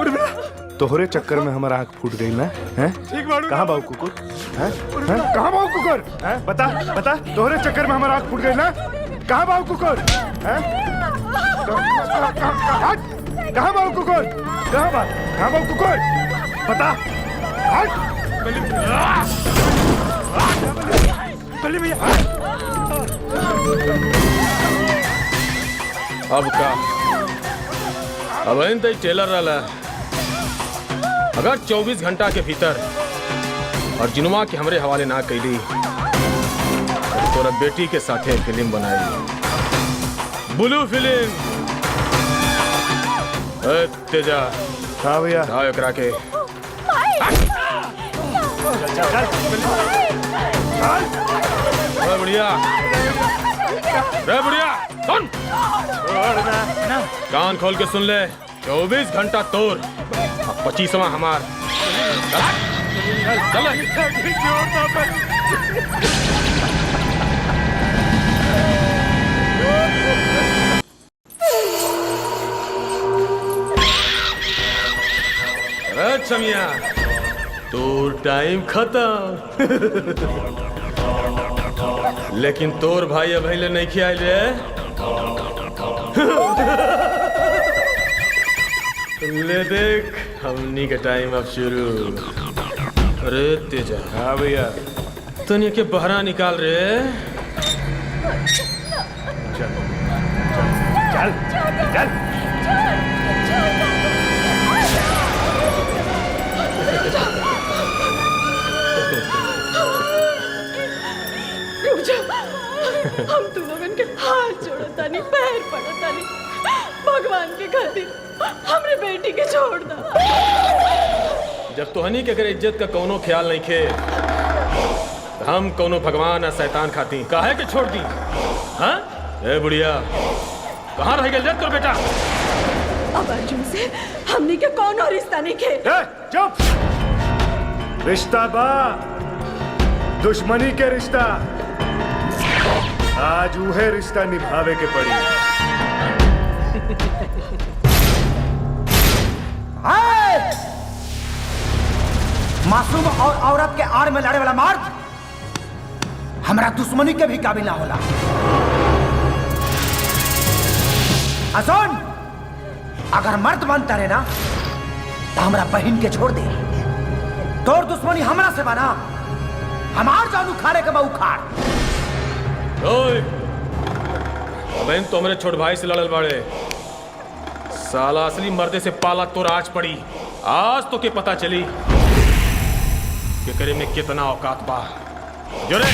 उर्मिला तोहरे चक्कर में हमारा आँख फूट गई ना हैं कहाँ बाबू कुकुर हैं कहाँ बाबू कुकुर हैं बता तोहरे चक्कर में हमारा आँख फूट गई ना कहाँ बाबू कुकुर हैं कहाँ बाबू कुकुर कहाँ बाबू कुकुर बता बल्ली भैया अब का अब इन तक टेलर रहा अगर 24 घंटा के भीतर अर्जुनवा के हमरे हवाले ना कैली तो तोरा बेटी के साथे फिल्म बनाई ब्लू फिल्म तेजा हाँ भैया हाँ एकरा के बढ़िया सुन कान खोल के सुन ले 24 घंटा तोर 25वां हमार चल अच्छा मियां तोर टाइम खत्म लेकिन तोर भाई अब नहीं खियाल रे ले देख हमनी के टाइम अब शुरू अरे तेजा हाँ भैया तनिया के बहरा निकाल रे चल हम तू लोगन के हाथ जोड़तानी पैर पड़तानी भगवान के खातिर हमरे बेटी के छोड़ दा जब तोहनी के अगर इज्जत का कोनो ख्याल नहीं खे हम कोनो भगवान या शैतान खाती काहे के छोड़ दी हाँ ए बुढ़िया कहाँ रह गए तो बेटा अब अर्जुन से हमनी के कोनो रिश्ता नहीं खे चुप रिश्ता बा दुश्मनी के रिश्ता आज उहे रिश्ता निभावे के पड़ी मासूम और औरत के आड़ में लड़े वाला मर्द हमारा दुश्मनी के भी काबिल ना होला। सुन अगर मर्द बनता रहे ना तो हमारा बहन के छोड़ दे तोर दुश्मनी हमरा से बना हमार जान उखाड़े के बा उखाड़। अबे तो मेरे छोट भाई से लड़ल बाड़े। साला असली मर्दे से पाला तो आज पड़ी। आज तो के पता चली कि करे में कितना औकात बा। जो रे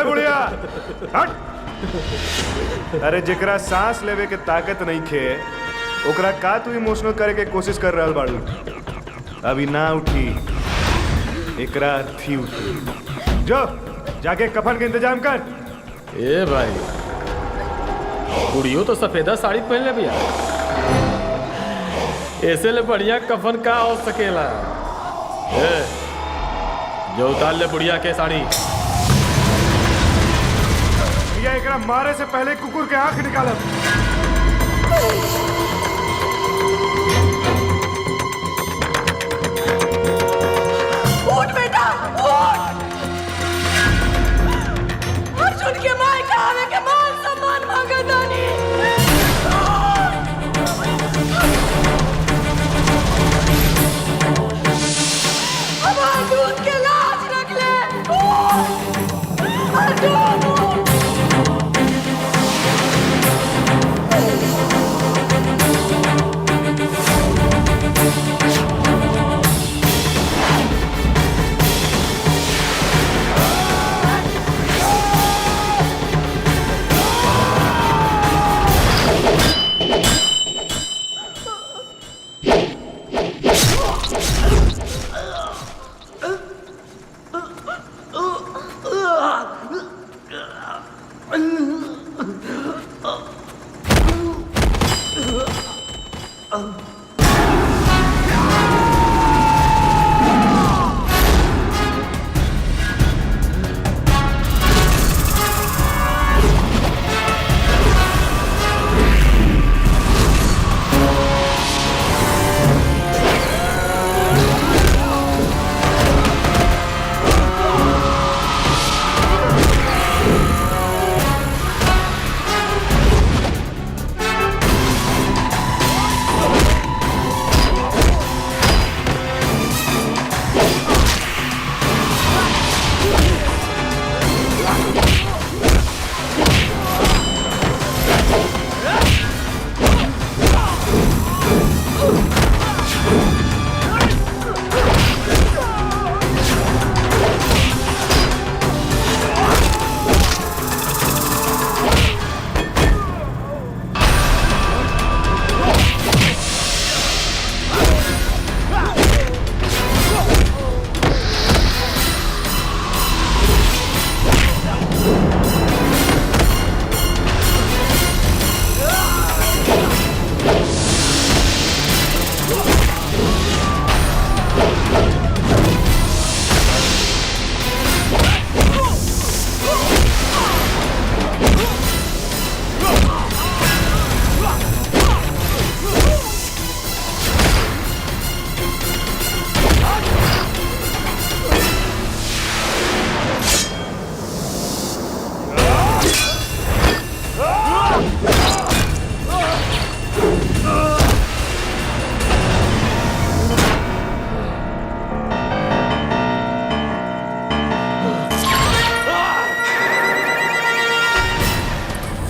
बुढ़िया हट। अरे जेकरा सांस लेवे के ताकत नहीं खे ओकरा का तू इमोशनल करे के कोशिश कर रहल बाड़ू। अभी ना उठी एकरा थी उठी। जो जाके कफन के इंतजाम कर। ए भाई बुढ़ियो तो सफेदा साड़ी पहन ले भैया। ऐसे ले बढ़िया कफन का हो सकेला। ए, जो उतार ले बुढ़िया के साड़ी। भैया एकरा मारे से पहले कुकुर के आंख निकालब। उठ बेटा उठ। अर्जुन के माय का आवे के मान सम्मान मांगा दानी। हमारे दूध के लाज रख ले। अर्जुन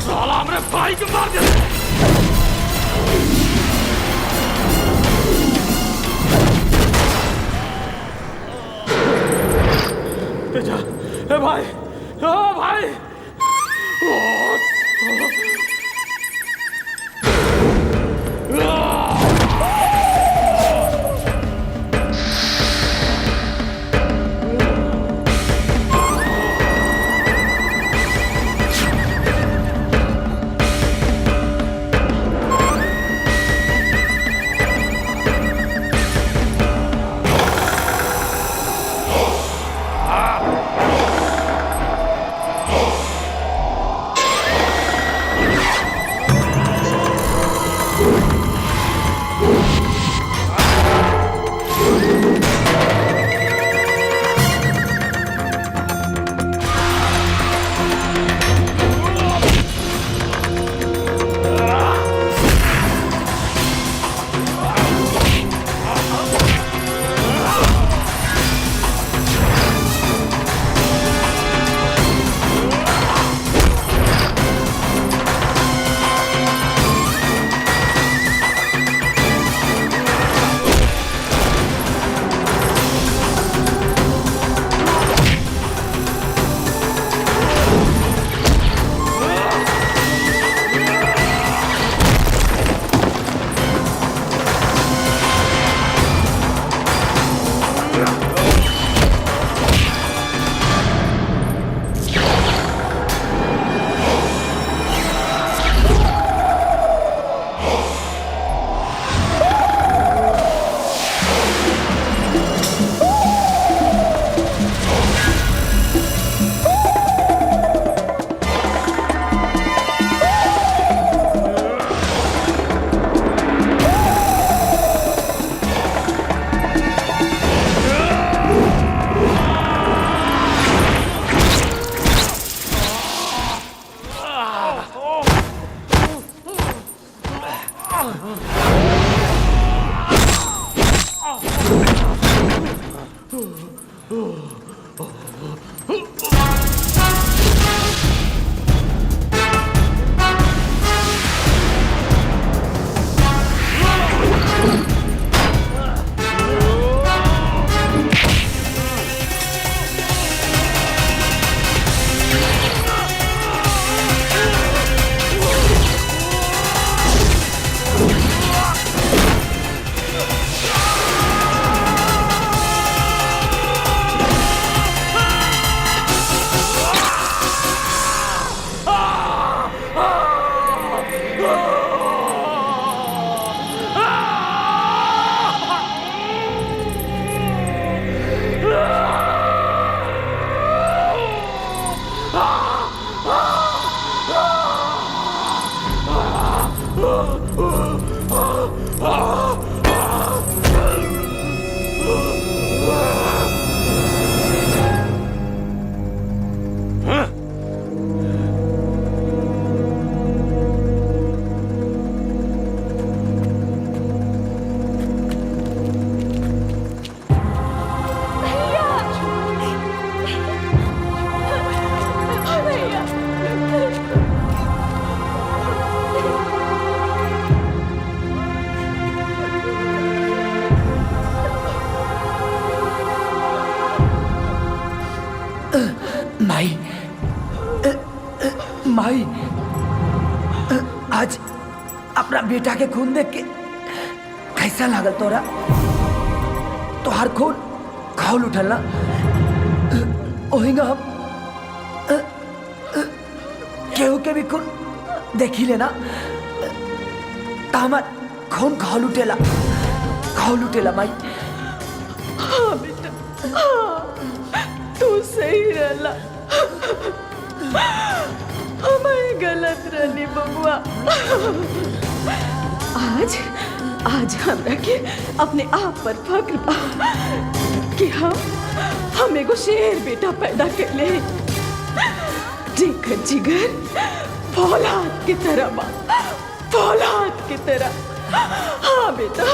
साला हमरे भाई को मार दे। तेजा, ए भाई, ओ भाई, माई माई आज अपना बेटा के खून देख के कैसा लागल तोरा? तोहार खून खौल उठल ना? ओहिंगा के भी खून देखी लेना तो हमार खून खाओ लुटेला माई। हाँ बेटा, हाँ, तू सही रहला, हमें गलत रहनी बबुआ। आज हमरा के अपने आप पर फक्र बा कि हम एगो शेर बेटा पैदा कर ले, जेकर जिगर फौलाद की तरह बा, फौलाद की तरह। हाँ बेटा।